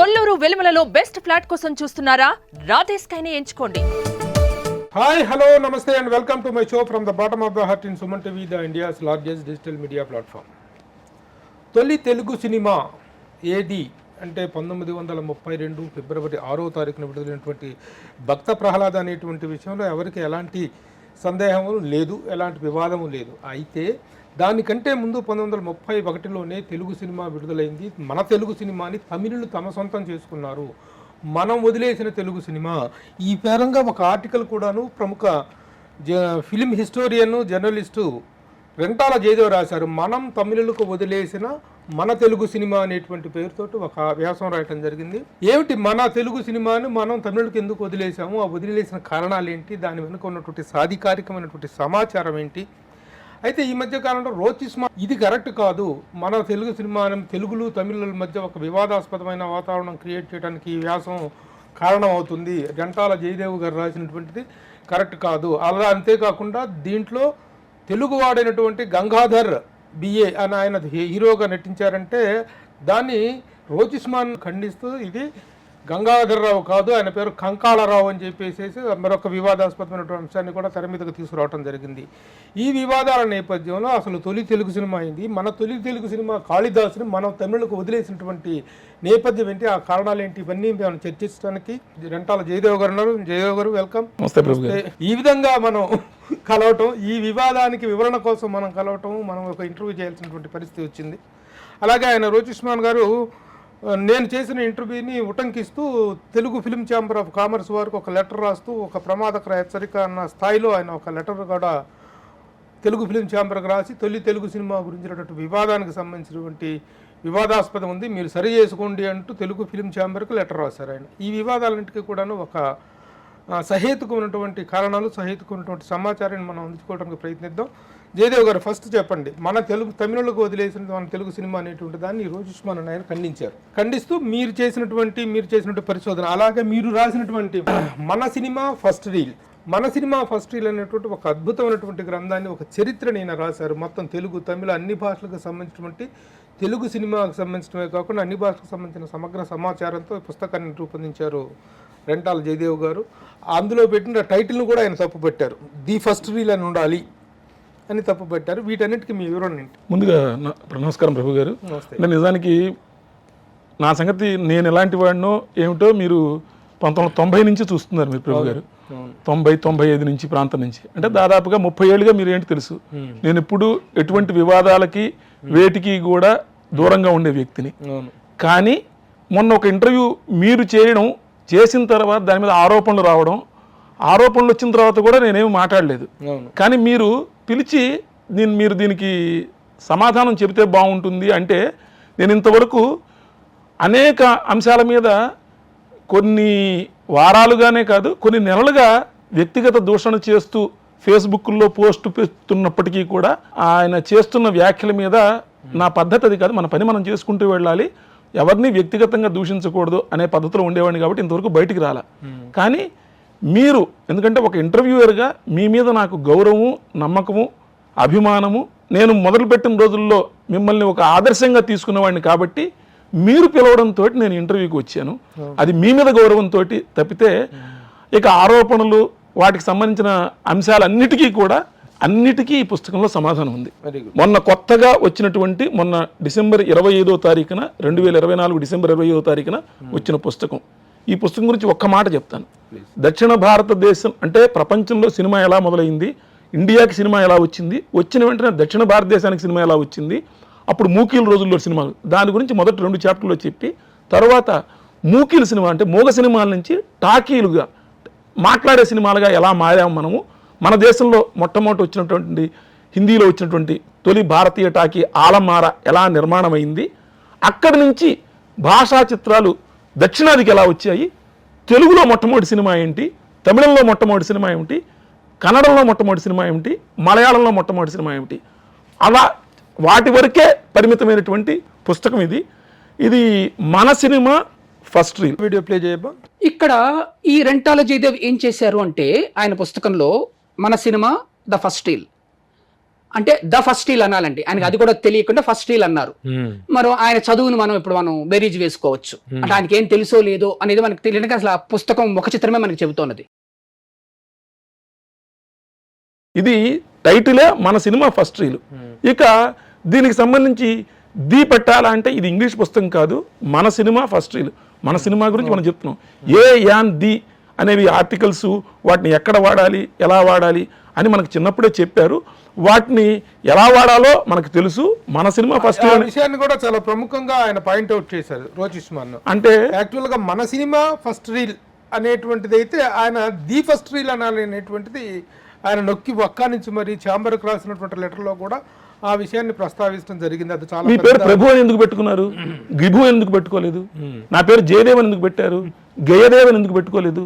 Kolluru వెలుమలలో best flat కోసం చూస్తున్నారా? రాధేశ్ కైనే ఎంచుకోండి. హాయ్ హలో నమస్తే and welcome to my show from the bottom of the heart in Suman TV, the India's largest digital media platform. తొలి Telugu cinema ఏది అంటే 1932 ఫిబ్రవరి 6వ తారీఖున విడుదలైనటువంటి భక్త ప్రహ్లాద అనేటువంటి విషయంలో ఎవరికి ఎలాంటి సందేహము లేదు, ఎలాంటి వివాదము లేదు. అయితే దానికంటే ముందు 1931లోనే తెలుగు సినిమా విడుదలైంది. మన తెలుగు సినిమాని తమిళులు తమ సొంతం చేసుకున్నారు. మనం వదిలేసిన తెలుగు సినిమా ఈ పరంగా ఒక ఆర్టికల్ కూడాను ప్రముఖ film historian journalist Rentala Jayadev రాశారు. మనం తమిళులకు వదిలేసిన మన తెలుగు సినిమా అనేటువంటి పేరుతోటి ఒక వ్యాసం రాయటం జరిగింది. ఏమిటి మన తెలుగు సినిమాను మనం తమిళులకు ఎందుకు వదిలేసాము, ఆ వదిలేసిన కారణాలు ఏంటి, దాని వెనుక ఉన్నటువంటి సాధికారికమైనటువంటి సమాచారం ఏంటి. అయితే ఈ మధ్య కాలంలో రోచిస్మా ఇది కరెక్ట్ కాదు, మన తెలుగు సినిమాను తెలుగులు తమిళుల మధ్య ఒక వివాదాస్పదమైన వాతావరణం క్రియేట్ చేయడానికి ఈ వ్యాసం కారణం అవుతుంది, రెంటాల జయదేవ్ గారు రాసినటువంటిది కరెక్ట్ కాదు. అలా అంతేకాకుండా దీంట్లో తెలుగువాడైనటువంటి గంగాధర్ బిఏ అని ఆయన హీరోగా నటించారంటే దాన్ని రోచిస్మాన్ ఖండిస్తూ ఇది గంగాధర్రావు కాదు, ఆయన పేరు కంకాళరావు అని చెప్పేసి మరొక వివాదాస్పదమైనటువంటి అంశాన్ని కూడా తెర మీదకు తీసుకురావడం జరిగింది. ఈ వివాదాల నేపథ్యంలో అసలు తొలి తెలుగు సినిమా అయింది. మన తొలి తెలుగు సినిమా కాళిదాసుని మనం తమిళకు వదిలేసినటువంటి నేపథ్యం ఏంటి, ఆ కారణాలు ఏంటి, ఇవన్నీ మనం చర్చించడానికి రెంటాల జయదేవ్ గారు ఉన్నారు. జయదేవ్ గారు వెల్కమ్. ఈ విధంగా మనం కలవటం, ఈ వివాదానికి వివరణ కోసం మనం కలవటం, మనం ఒక ఇంటర్వ్యూ చేయాల్సినటువంటి పరిస్థితి వచ్చింది. అలాగే ఆయన రోచిస్మాన్ గారు నేను చేసిన ఇంటర్వ్యూని ఉటంకిస్తూ Telugu film chamber of commerce వారికి ఒక లెటర్ రాస్తూ ఒక ప్రమాదకర హెచ్చరిక అన్న స్థాయిలో ఆయన ఒక లెటర్ కూడా తెలుగు ఫిల్మ్ ఛాంబర్కి రాసి తొలి తెలుగు సినిమా గురించినటువంటి వివాదానికి సంబంధించినటువంటి వివాదాస్పదం ఉంది, మీరు సరి చేసుకోండి అంటూ తెలుగు ఫిల్మ్ ఛాంబర్కి లెటర్ రాశారు ఆయన. ఈ వివాదాలన్నింటికీ కూడాను ఒక సహేతుకమైనటువంటి కారణాలు, సహేతుకమైనటువంటి సమాచారాన్ని మనం అందించుకోవడానికి ప్రయత్నిద్దాం. జయదేవ్ గారు ఫస్ట్ చెప్పండి, మన తమిళులకు వదిలేసిన మన తెలుగు సినిమా అనేటువంటి దాన్ని రోచిస్మాన్ ఆయన ఖండిస్తూ మీరు చేసినటువంటి పరిశోధన, అలాగే మీరు రాసినటువంటి మన సినిమా ఫస్ట్ రీల్ అనేటువంటి ఒక అద్భుతమైనటువంటి గ్రంథాన్ని, ఒక చరిత్రని ఆయన రాశారు. మొత్తం తెలుగు తమిళ అన్ని భాషలకు సంబంధించినటువంటి తెలుగు సినిమాకు సంబంధించినవే కాకుండా అన్ని భాషలకు సంబంధించిన సమగ్ర సమాచారంతో ఈ పుస్తకాన్ని రూపొందించారు రెంటాల జయదేవ్ గారు. అందులో పెట్టిన టైటిల్ను కూడా ఆయన తప్పు పెట్టారు, ది ఫస్ట్ రీల్ అని ఉండాలి అని తప్పు పెట్టారు. వీటన్నిటికీ మీ వివరణ ఏంటి? ముందుగా నమస్కారం ప్రభు గారు. నిజానికి నా సంగతి నేను ఎలాంటి వాడినో ఏమిటో మీరు 1990 నుంచి చూస్తున్నారు మీరు ప్రభు గారు. 90-95 నుంచి ప్రాంతం నుంచి అంటే దాదాపుగా 30 ఏళ్ళుగా మీరు ఏంటి తెలుసు. నేను ఇప్పుడు ఎటువంటి వివాదాలకి వేటికి కూడా దూరంగా ఉండే వ్యక్తిని. కానీ మొన్న ఒక ఇంటర్వ్యూ మీరు చేసిన తర్వాత దాని మీద ఆరోపణలు రావడం, ఆరోపణలు వచ్చిన తర్వాత కూడా నేనేమి మాట్లాడలేదు. కానీ మీరు పిలిచి మీరు దీనికి సమాధానం చెబితే బాగుంటుంది అంటే నేను ఇంతవరకు అనేక అంశాల మీద కొన్ని వారాలుగానే కాదు కొన్ని నెలలుగా వ్యక్తిగత దూషణ చేస్తూ ఫేస్బుక్లో పోస్ట్ పెడుతున్నప్పటికీ కూడా ఆయన చేస్తున్న వ్యాఖ్యల మీద నా పద్ధతి అది కాదు, మన పని మనం చేసుకుంటూ వెళ్ళాలి, ఎవరిని వ్యక్తిగతంగా దూషించకూడదు అనే పద్ధతిలో ఉండేవాడిని కాబట్టి ఇంతవరకు బయటికి రాలా. కానీ మీరు ఎందుకంటే ఒక ఇంటర్వ్యూయర్గా మీ మీద నాకు గౌరవము, నమ్మకము, అభిమానము, నేను మొదలుపెట్టిన రోజుల్లో మిమ్మల్ని ఒక ఆదర్శంగా తీసుకున్నవాడిని కాబట్టి మీరు పిలవడంతో నేను ఇంటర్వ్యూకి వచ్చాను. అది మీ మీద గౌరవంతో తప్పితే ఇక ఆరోపణలు వాటికి సంబంధించిన అంశాలన్నిటికీ కూడా అన్నిటికీ ఈ పుస్తకంలో సమాధానం ఉంది. మొన్న కొత్తగా వచ్చినటువంటి మొన్న డిసెంబర్ 25వ తారీఖున 2024 డిసెంబర్ 25వ తారీఖున వచ్చిన పుస్తకం. ఈ పుస్తకం గురించి ఒక్క మాట చెప్తాను. దక్షిణ భారతదేశం అంటే ప్రపంచంలో సినిమా ఎలా మొదలైంది, ఇండియాకి సినిమా ఎలా వచ్చింది, వచ్చిన వెంటనే దక్షిణ భారతదేశానికి సినిమా ఎలా వచ్చింది, అప్పుడు మూకీల రోజుల్లో సినిమాలు, దాని గురించి మొదటి 2 చాప్టర్లో చెప్పి తర్వాత మూకీల సినిమా అంటే మూగ సినిమాల నుంచి టాకీలుగా మాట్లాడే సినిమాలుగా ఎలా మారాము మనము, మన దేశంలో మొట్టమొదటి వచ్చినటువంటి హిందీలో వచ్చినటువంటి తొలి భారతీయ టాకీ ఆలమార ఎలా నిర్మాణమైంది, అక్కడి నుంచి భాషా చిత్రాలు దక్షిణాదికి ఎలా వచ్చాయి, తెలుగులో మొట్టమొదటి సినిమా ఏంటి, తమిళంలో మొట్టమొదటి సినిమా ఏమిటి, కన్నడంలో మొట్టమొదటి సినిమా ఏమిటి, మలయాళంలో మొట్టమొదటి సినిమా ఏమిటి, అలా వాటి వరకే పరిమితమైనటువంటి పుస్తకం ఇది. ఇది మన cinema first reel. Video play చేయబా. ఇక్కడ ఈ రెంటాల జయదేవ్ ఏం చేశారు అంటే ఆయన పుస్తకంలో మన సినిమా ద ఫస్ట్ రీల్ అంటే ద ఫస్ట్ స్టీల్ అనాలండి, ఆయనకి అది కూడా తెలియకుండా ఫస్ట్ స్టీల్ అన్నారు. మరి ఆయన చదువును మనం బేరీజ్ వేసుకోవచ్చు. అంటే ఆయనకి ఏం తెలుసో లేదో అనేది మనకు తెలియక అసలు ఆ పుస్తకం ముఖ చిత్రమే మనకి చెబుతున్నది. ఇది టైటిలే మన సినిమా ఫస్ట్ రీల్. ఇక దీనికి సంబంధించి ది పెట్టాలంటే ఇది ఇంగ్లీష్ పుస్తకం కాదు, మన సినిమా ఫస్ట్ రీల్. మన సినిమా గురించి మనం చెప్తున్నాం. ఏ యాన్ ది అనేవి ఆర్టికల్స్, వాటిని ఎక్కడ వాడాలి, ఎలా వాడాలి అని మనకు చిన్నప్పుడే చెప్పారు. వాటిని ఎలా వాడాలో మనకు తెలుసు. మన సినిమా ఫస్ట్ రీల్ విషయాన్ని కూడా చాలా ప్రముఖంగా ఆయన పాయింట్అవుట్ చేశారు రోచిష్మాన్. అంటే యాక్చువల్గా మన సినిమా ఫస్ట్ రీల్ అనేటువంటిది అయితే ఆయన ది ఫస్ట్ రీల్ అనాలి అనేటువంటిది ఆయన నొక్కి వక్కానించి మరి ఛాంబర్కి రాసినటువంటి లెటర్లో కూడా ఆ విషయాన్ని ప్రస్తావించడం జరిగింది. అది చాలా మీ పేరు ప్రభు అని ఎందుకు పెట్టుకున్నారు? గిభు ఎందుకు పెట్టుకోలేదు? నా పేరు జయదేవ్ అని ఎందుకు పెట్టారు? గయదేవ్ అని ఎందుకు పెట్టుకోలేదు?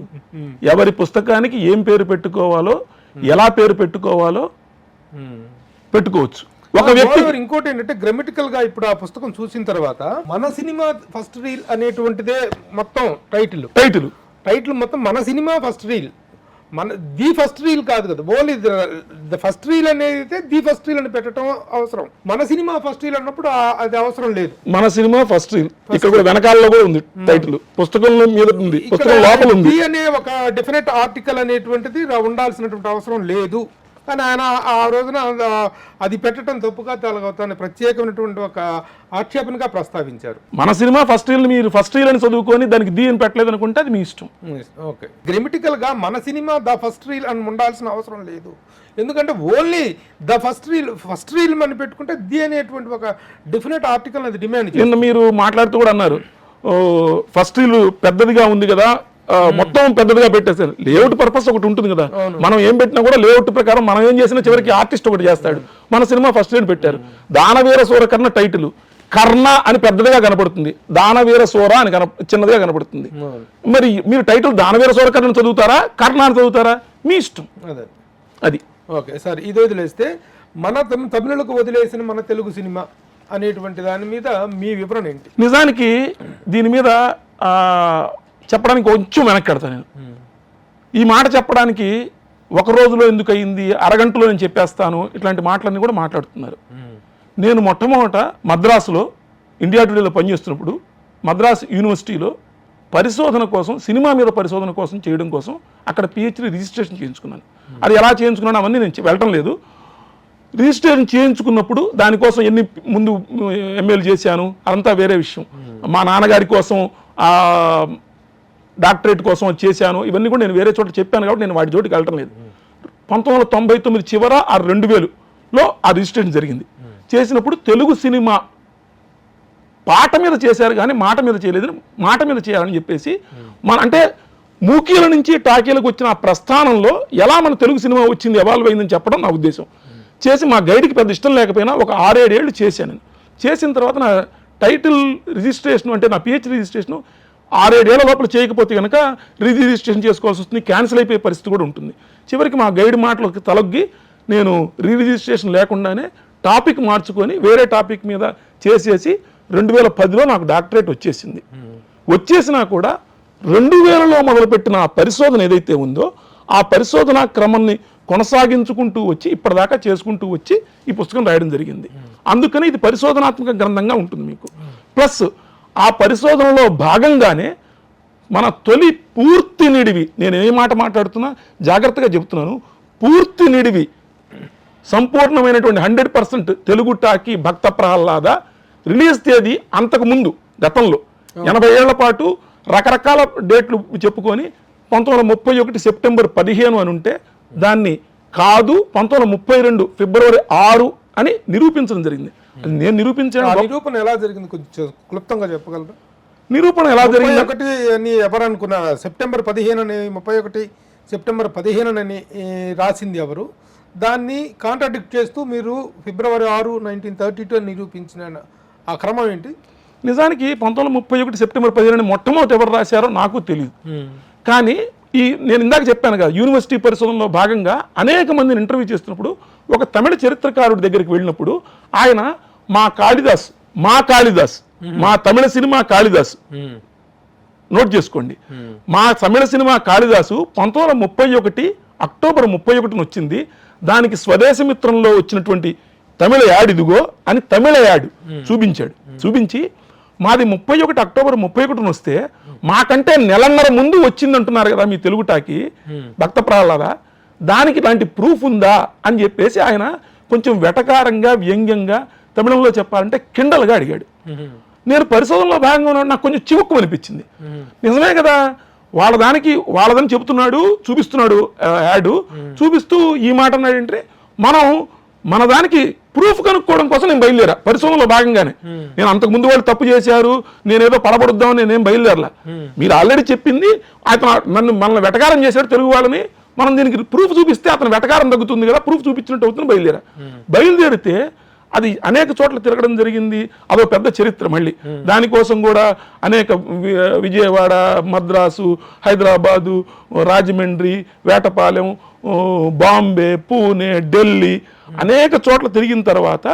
ఎవరి పుస్తకానికి ఏం పేరు పెట్టుకోవాలో, ఎలా పేరు పెట్టుకోవాలో పెట్టుకోవచ్చు. ఒక వ్యక్తి ఇంకోటి ఏంటంటే గ్రామటికల్ గా ఇప్పుడు ఆ పుస్తకం చూసిన తర్వాత మన సినిమా ఫస్ట్ రీల్ అనేటువంటిదే మొత్తం టైటిల్ మొత్తం మన సినిమా ఫస్ట్ రీల్, మన ది ఫస్ట్ రీల్ కాదు కదా. ఓన్లీ ద ఫస్ట్ రీల్ అనేది ది ఫస్ట్ రీల్ అని పెట్టడం అవసరం. మన సినిమా ఫస్ట్ రీల్ అన్నప్పుడు అది అవసరం లేదు. మన సినిమా ఫస్ట్ రీల్ ఇక్కడ కూడా వెనకాలలో కూడా ఉంది టైటిల్, పుస్తకంలో మీద ఉంది, పుస్తకం లోపల ఉంది. ది అనే ఒక డెఫినెట్ ఆర్టికల్ అనేటువంటిది ఉండాల్సినటువంటి అవసరం లేదు. కానీ ఆయన ఆ రోజున అది పెట్టడం తప్పుగా తన ప్రత్యేకమైనటువంటి ఒక ఆక్షేపణగా ప్రస్తావించారు. మన సినిమా ఫస్ట్ రీల్ మీరు ఫస్ట్ రీల్ అని చదువుకొని దానికి ది అని పెట్టలేదు అనుకుంటే అది మీ ఇష్టం. ఓకే, గ్రామటికల్ గా మన సినిమా ద ఫస్ట్ రీల్ అని ఉండాల్సిన అవసరం లేదు. ఎందుకంటే ఓన్లీ ద ఫస్ట్ రీల్ అని పెట్టుకుంటే ది అనేటువంటి ఒక డెఫినెట్ ఆర్టికల్ అది డిమాండ్. నిన్న మీరు మాట్లాడుతూ కూడా అన్నారు ఫస్ట్ రీల్ పెద్దదిగా ఉంది కదా, మొత్తం పెద్దదిగా పెట్టేసారు. లేఅవుట్ పర్పస్ ఒకటి ఉంటుంది కదా, మనం ఏం పెట్టినా కూడా లేఅవుట్ ప్రకారం మనం ఏం చేసినా చివరికి ఆర్టిస్ట్ ఒకటి చేస్తాడు. మన సినిమా ఫస్ట్ రీల్ పెట్టారు. దానవీర సూరకర్ణ టైటిల్ కర్ణ అని పెద్దదిగా కనపడుతుంది, దానవీర సూర అని చిన్నదిగా కనపడుతుంది. మరి మీరు టైటిల్ దానవీర సూరకర్ణ చదువుతారా, కర్ణ అని చదువుతారా? మీ ఇష్టం అది. ఓకే సార్, ఇది వదిలేస్తే మన తమిళులకు వదిలేసిన మన తెలుగు సినిమా అనేటువంటి దాని మీద మీ వివరణ ఏంటి? నిజానికి దీని మీద చెప్పడానికి కొంచెం వెనక్కి కడతాను నేను. ఈ మాట చెప్పడానికి ఒక రోజులో ఎందుకు అయింది, అరగంటలో నేను చెప్పేస్తాను, ఇట్లాంటి మాటలన్నీ కూడా మాట్లాడుతున్నారు. నేను మొట్టమొదట మద్రాసులో ఇండియా టుడేలో పనిచేస్తున్నప్పుడు మద్రాసు యూనివర్సిటీలో పరిశోధన కోసం, సినిమా మీద పరిశోధన కోసం చేయడం కోసం అక్కడ పిహెచ్డి రిజిస్ట్రేషన్ చేయించుకున్నాను. అది ఎలా చేయించుకున్నాను అవన్నీ నేను వెళ్ళటం లేదు. రిజిస్ట్రేషన్ చేయించుకున్నప్పుడు దానికోసం ఎన్ని ముందు ఎంఏలు చేశాను అదంతా వేరే విషయం. మా నాన్నగారి కోసం డాక్టరేట్ కోసం చేశాను, ఇవన్నీ కూడా నేను వేరే చోట చెప్పాను కాబట్టి నేను వాటి చోటికి వెళ్ళటం లేదు. 1999 చివర 2000లో ఆ రిజిస్ట్రేషన్ జరిగింది. చేసినప్పుడు తెలుగు సినిమా పాట మీద చేశారు కానీ మాట మీద చేయలేదని, మాట మీద చేయాలని చెప్పేసి అంటే మూకీల నుంచి టాకీలకు వచ్చిన ఆ ప్రస్థానంలో ఎలా మన తెలుగు సినిమా వచ్చింది, ఎవాల్వ్ అయిందని చెప్పడం నా ఉద్దేశం. చేసి మా గైడ్కి పెద్ద ఇష్టం లేకపోయినా ఒక 6-7 ఏళ్ళు చేశాను నేను. చేసిన తర్వాత నా టైటిల్ రిజిస్ట్రేషన్ అంటే నా పిహెచ్డి రిజిస్ట్రేషన్ 6-7 ఏళ్ల లోపల చేయకపోతే కనుక రిజిస్ట్రేషన్ చేసుకోవాల్సి వస్తుంది, క్యాన్సిల్ అయిపోయే పరిస్థితి కూడా ఉంటుంది. చివరికి మా గైడ్ మాటలకు తలొగ్గి నేను రిజిస్ట్రేషన్ లేకుండానే టాపిక్ మార్చుకొని వేరే టాపిక్ మీద చేసేసి 2010లో నాకు డాక్టరేట్ వచ్చేసింది. వచ్చేసినా కూడా 2000లో మొదలుపెట్టిన ఆ పరిశోధన ఏదైతే ఉందో ఆ పరిశోధన క్రమాన్ని కొనసాగించుకుంటూ వచ్చి ఇప్పటిదాకా చేసుకుంటూ వచ్చి ఈ పుస్తకం రాయడం జరిగింది. అందుకని ఇది పరిశోధనాత్మక గ్రంథంగా ఉంటుంది మీకు. ప్లస్ ఆ పరిశోధనలో భాగంగానే మన తొలి పూర్తి నిడివి, నేను ఏ మాట మాట్లాడుతున్నా జాగ్రత్తగా చెప్తున్నాను, పూర్తి నిడివి సంపూర్ణమైనటువంటి 100% తెలుగు టాకీ భక్త ప్రహ్లాద రిలీజ్ తేదీ అంతకుముందు గతంలో 80 ఏళ్ల పాటు రకరకాల డేట్లు చెప్పుకొని 1931 సెప్టెంబర్ 15 అని ఉంటే దాన్ని కాదు 1932 ఫిబ్రవరి 6 అని నిరూపించడం జరిగింది. నేను నిరూపించాను. నిరూపణ ఎలా జరిగింది కొంచెం క్లుప్తంగా చెప్పగలరా? నిరూపణ ఎలా జరిగింది? ఒకటి అని ఎవరు అనుకున్నారు? సెప్టెంబర్ 15 అని 31 సెప్టెంబర్ 15 అని రాసింది ఎవరు? దాన్ని కాంట్రాడిక్ట్ చేస్తూ మీరు ఫిబ్రవరి 6, 1932 అని నిరూపించిన ఆ క్రమం ఏంటి? నిజానికి 1931 సెప్టెంబర్ 15 అని మొట్టమొదటి ఎవరు రాశారో నాకు తెలియదు. కానీ నేను ఇందాక చెప్పాను కదా, యూనివర్సిటీ పరిశోధనలో భాగంగా అనేక మందిని ఇంటర్వ్యూ చేస్తున్నప్పుడు ఒక తమిళ చరిత్రకారుడి దగ్గరికి వెళ్ళినప్పుడు ఆయన మా కాళిదాస్ మా తమిళ సినిమా కాళిదాస్, నోట్ చేసుకోండి, మా తమిళ సినిమా కాళిదాసు 1931 అక్టోబర్ 31 వచ్చింది. దానికి స్వదేశమిత్రంలో వచ్చినటువంటి తమిళ యాడ్ ఇదిగో అని తమిళ యాడ్ చూపించాడు. చూపించి మాది 31 అక్టోబర్ 31 వస్తే మాకంటే నెలన్నర ముందు వచ్చింది అంటున్నారు కదా మీ తెలుగు టాకి భక్త ప్రహ్లాద, దానికి ఇలాంటి ప్రూఫ్ ఉందా అని చెప్పేసి ఆయన కొంచెం వెటకారంగా వ్యంగ్యంగా తమిళంలో చెప్పాలంటే కిండల్గా అడిగాడు. నేను పరిశోధనలో భాగంగా ఉన్నాడు, నాకు కొంచెం చివుక్కు అనిపించింది. నిజమే కదా, వాళ్ళదని చెబుతున్నాడు, చూపిస్తున్నాడు యాడ్ చూపిస్తూ ఈ మాట అన్నాడంటే మనం మన దానికి ప్రూఫ్ కనుక్కోవడం కోసం నేను బయలుదేరా పరిశోధనలో భాగంగానే. నేను అంతకు ముందు వాళ్ళు తప్పు చేశారు, నేనేదో పడబడుద్దామని నేనేం బయలుదేరలా. మీరు ఆల్రెడీ చెప్పింది అతను మనల్ని వెటకారం చేశాడు తెలుగు వాళ్ళని, మనం దీనికి ప్రూఫ్ చూపిస్తే అతను వెటకారం తగ్గుతుంది కదా, ప్రూఫ్ చూపించినట్టు అవుతుంది. బయలుదేరితే అది అనేక చోట్ల తిరగడం జరిగింది. అదో పెద్ద చరిత్ర. మళ్ళీ దానికోసం కూడా అనేక విజయవాడ, మద్రాసు, హైదరాబాదు, రాజమండ్రి, వేటపాలెం, బాంబే, పూణే, ఢిల్లీ అనేక చోట్ల తిరిగిన తర్వాత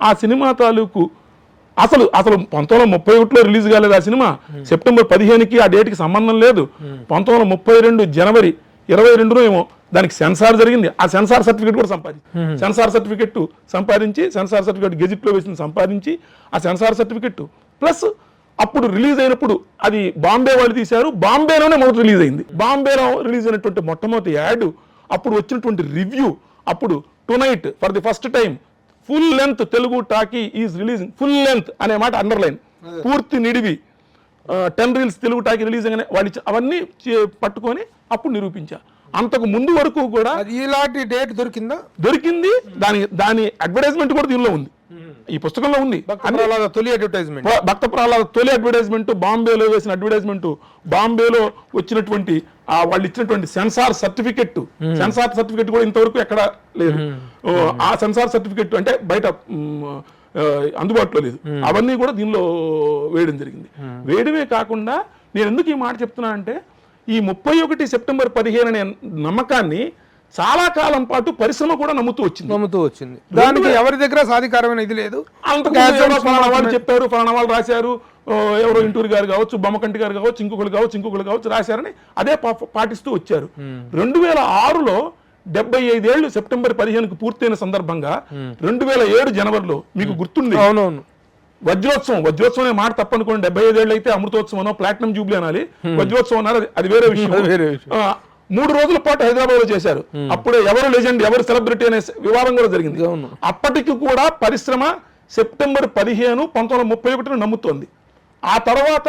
ఆ సినిమా తాలూకు అసలు 1931లో రిలీజ్ కాలేదు ఆ సినిమా. సెప్టెంబర్ 15కి ఆ డేట్కి సంబంధం లేదు. 1932 జనవరి 22 ఏమో దానికి సెన్సార్ జరిగింది. ఆ సెన్సార్ సర్టిఫికేట్ కూడా సెన్సార్ సర్టిఫికేట్ గెజిట్లో వేసింది సంపాదించి ఆ సెన్సార్ సర్టిఫికేట్ ప్లస్ అప్పుడు రిలీజ్ అయినప్పుడు అది బాంబే వాళ్ళు తీశారు. బాంబేలోనే మొదటి రిలీజ్ అయింది. బాంబేలో రిలీజ్ అయినటువంటి మొట్టమొదటి యాడ్, అప్పుడు వచ్చినటువంటి రివ్యూ, అప్పుడు tonight for the first time full length Telugu talkie is releasing. Full length అనే మాట అండర్లైన్, పూర్తి నిడివి 10 రీల్స్ తెలుగు టాకీ రిలీజ్ అనే వాళ్ళు అవన్నీ పట్టుకొని అప్పుడు నిరూపించా. అంతకు ముందు వరకు కూడా ఇలాంటి డేట్ దొరికింది. దాని అడ్వర్టైజ్మెంట్ కూడా దీనిలో ఉంది, ఈ పుస్తకంలో ఉంది. తొలి అడ్వర్టైజ్మెంట్, భక్త ప్రహ్లాద తొలి అడ్వర్టైజ్మెంట్, బాంబేలో వేసిన అడ్వర్టైజ్మెంట్, బాంబేలో వచ్చినటువంటి వాళ్ళు ఇచ్చినటువంటి సెన్సార్ సర్టిఫికెట్ కూడా ఇంతవరకు ఎక్కడ లేదు. ఆ సెన్సార్ సర్టిఫికెట్ అంటే బయట అందుబాటులో లేదు. అవన్నీ కూడా దీనిలో వేయడం జరిగింది. వేయడమే కాకుండా నేను ఎందుకు ఈ మాట చెప్తున్నా అంటే ఈ 31 సెప్టెంబర్ 15 అనే నమ్మకాన్ని చాలా కాలం పాటు పరిశ్రమ కూడా నమ్ముతూ వచ్చింది. దానికి ఎవరి దగ్గర సాధికారమైన ఇది లేదు. ఫలానా వాళ్ళు చెప్పారు, ఫలానా వాళ్ళు రాశారు, ఎవరో ఇంటూరి గారు కావచ్చు, బొమ్మకంటి గారు కావచ్చు, ఇంకొకరు కావచ్చు రాశారని అదే పాటిస్తూ వచ్చారు. 2006లో 75 ఏళ్ళు సెప్టెంబర్ 15కు పూర్తయిన సందర్భంగా 2007 జనవరిలో మీకు గుర్తుంది, అవునవును, వజ్రోత్సవం అనే మాట తప్పనుకోండి. 75 ఏళ్ళు అయితే అమృతోత్సవం, ప్లాటినం జూబ్లీ అనాలి, వజ్రోత్సవం అన్నారు, అది వేరే విషయం. 3 రోజుల పాటు హైదరాబాద్ లో చేశారు. అప్పుడే ఎవరు లెజెండ్, ఎవరు సెలబ్రిటీ అనే వివాదం కూడా జరిగింది. అప్పటికి కూడా పరిశ్రమ సెప్టెంబర్ 15, 1931 నమ్ముతోంది. ఆ తర్వాత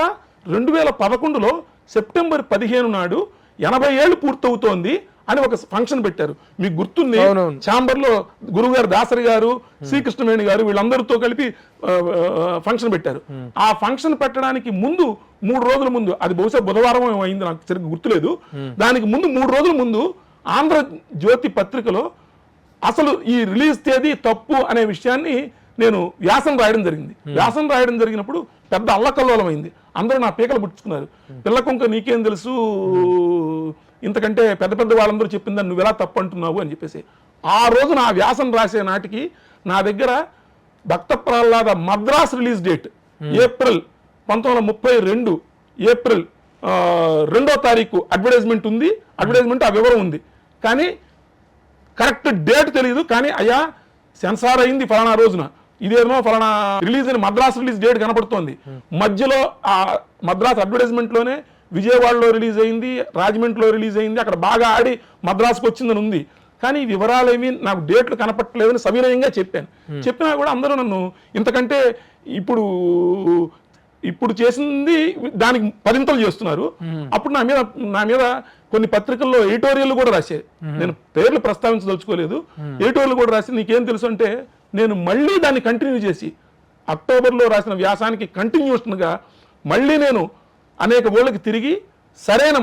2011లో సెప్టెంబర్ 15 నాడు 80 ఏళ్ళు పూర్తవుతోంది అని ఒక ఫంక్షన్ పెట్టారు. మీకు గుర్తుంది, ఛాంబర్ లో గురుగారు దాసరి గారు, శ్రీకృష్ణవేణి గారు వీళ్ళందరితో కలిపి ఫంక్షన్ పెట్టారు. ఆ ఫంక్షన్ పెట్టడానికి ముందు 3 రోజుల ముందు, అది బహుశా బుధవారం అయింది, నాకు సరిగ్గా గుర్తులేదు, దానికి ముందు 3 రోజుల ముందు ఆంధ్రజ్యోతి పత్రికలో అసలు ఈ రిలీజ్ తేదీ తప్పు అనే విషయాన్ని నేను వ్యాసం రాయడం జరిగినప్పుడు పెద్ద అల్లకల్లోలమైంది. అందరూ నా పీకలు పుచ్చుకున్నారు. పిల్లకుంక నీకేం తెలుసు, ఇంతకంటే పెద్ద వాళ్ళందరూ చెప్పిందని నువ్వు ఎలా తప్పు అంటున్నావు అని చెప్పేసి. ఆ రోజు నా వ్యాసం రాసే నాటికి నా దగ్గర Bhakta Prahlada Madras release date April 1932 April 2వ తారీఖు అడ్వర్టైజ్మెంట్ ఉంది. ఆ వివరం ఉంది, కానీ కరెక్ట్ డేట్ తెలియదు. కానీ అయ్యా సెన్సార్ అయింది ఫలానా రోజున, ఇదేమో ఫలానా రిలీజ్ అని మద్రాస్ రిలీజ్ డేట్ కనపడుతోంది. మధ్యలో ఆ మద్రాస్ అడ్వర్టైజ్మెంట్ లోనే విజయవాడలో రిలీజ్ అయింది, రాజమండ్రిలో రిలీజ్ అయింది, అక్కడ బాగా ఆడి మద్రాసుకు వచ్చిందని ఉంది. కానీ వివరాలు ఏమి నాకు డేట్లు కనపట్టలేదని సవినయంగా చెప్పినా కూడా అందరూ నన్ను ఇంతకంటే ఇప్పుడు చేసింది దానికి 10 చేస్తున్నారు. అప్పుడు నా మీద కొన్ని పత్రికల్లో ఎడిటోరియల్ కూడా రాశారు. నేను పేర్లు ప్రస్తావించదలుచుకోలేదు. ఎడిటోరియల్ కూడా రాసి నీకేం తెలుసు అంటే నేను మళ్ళీ దాన్ని కంటిన్యూ చేసి అక్టోబర్లో రాసిన వ్యాసానికి కంటిన్యూషన్గా మళ్ళీ నేను అనేక ఊళ్ళకి తిరిగి సరైన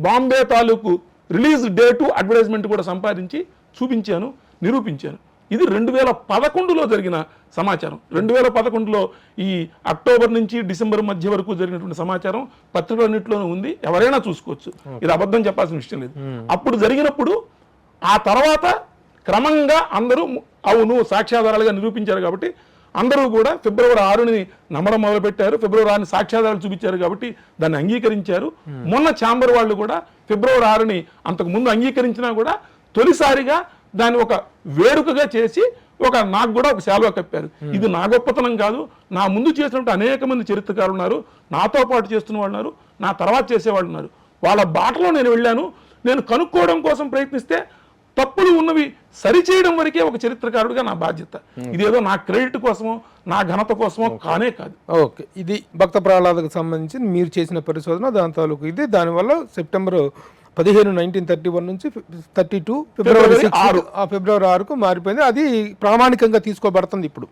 బాంబే తాలూకు రిలీజ్ డేటు అడ్వర్టైజ్మెంట్ కూడా సంపాదించి చూపించాను, నిరూపించాను. ఇది 2011లో జరిగిన సమాచారం. 2011లో ఈ అక్టోబర్ నుంచి డిసెంబర్ మధ్య వరకు జరిగినటువంటి సమాచారం పత్రికలన్నింటిలోనూ ఉంది, ఎవరైనా చూసుకోవచ్చు. ఇది అబద్ధం చెప్పాల్సిన విషయం లేదు. అప్పుడు జరిగినప్పుడు ఆ తర్వాత క్రమంగా అందరూ అవును సాక్ష్యాధారాలుగా నిరూపించారు కాబట్టి అందరూ కూడా ఫిబ్రవరి 6ని నమ్మడం మొదలుపెట్టారు. ఫిబ్రవరి 6ని సాక్ష్యాధారాలు చూపించారు కాబట్టి దాన్ని అంగీకరించారు. మొన్న ఛాంబర్ వాళ్ళు కూడా ఫిబ్రవరి 6ని అంతకు ముందు అంగీకరించినా కూడా తొలిసారిగా దాన్ని ఒక వేడుకగా చేసి నాకు కూడా ఒక శాలువా కప్పారు. ఇది నా గొప్పతనం కాదు, నా ముందు చేసినట్టు అనేక మంది చరిత్రకారులు ఉన్నారు, నాతో పాటు చేస్తున్న వాళ్ళు ఉన్నారు, నా తర్వాత చేసేవాళ్ళు ఉన్నారు. వాళ్ళ బాటలో నేను వెళ్ళాను. నేను కనుక్కోవడం కోసం ప్రయత్నిస్తే తప్పులు ఉన్నవి సరిచేయడం వరకే ఒక చరిత్రకారుడిగా నా బాధ్యత. ఇదేదో నా క్రెడిట్ కోసమో నా ఘనత కోసమో కానే కాదు. ఓకే, ఇది భక్త ప్రహ్లాదకు సంబంధించి మీరు చేసిన పరిశోధన, దాని తాలూకు ఇది. దానివల్ల సెప్టెంబర్ 15, 1931 నుంచి 32 ఫిబ్రవరి 6కు మారిపోయింది. అది ప్రామాణికంగా తీసుకోబడుతుంది. ఇప్పుడు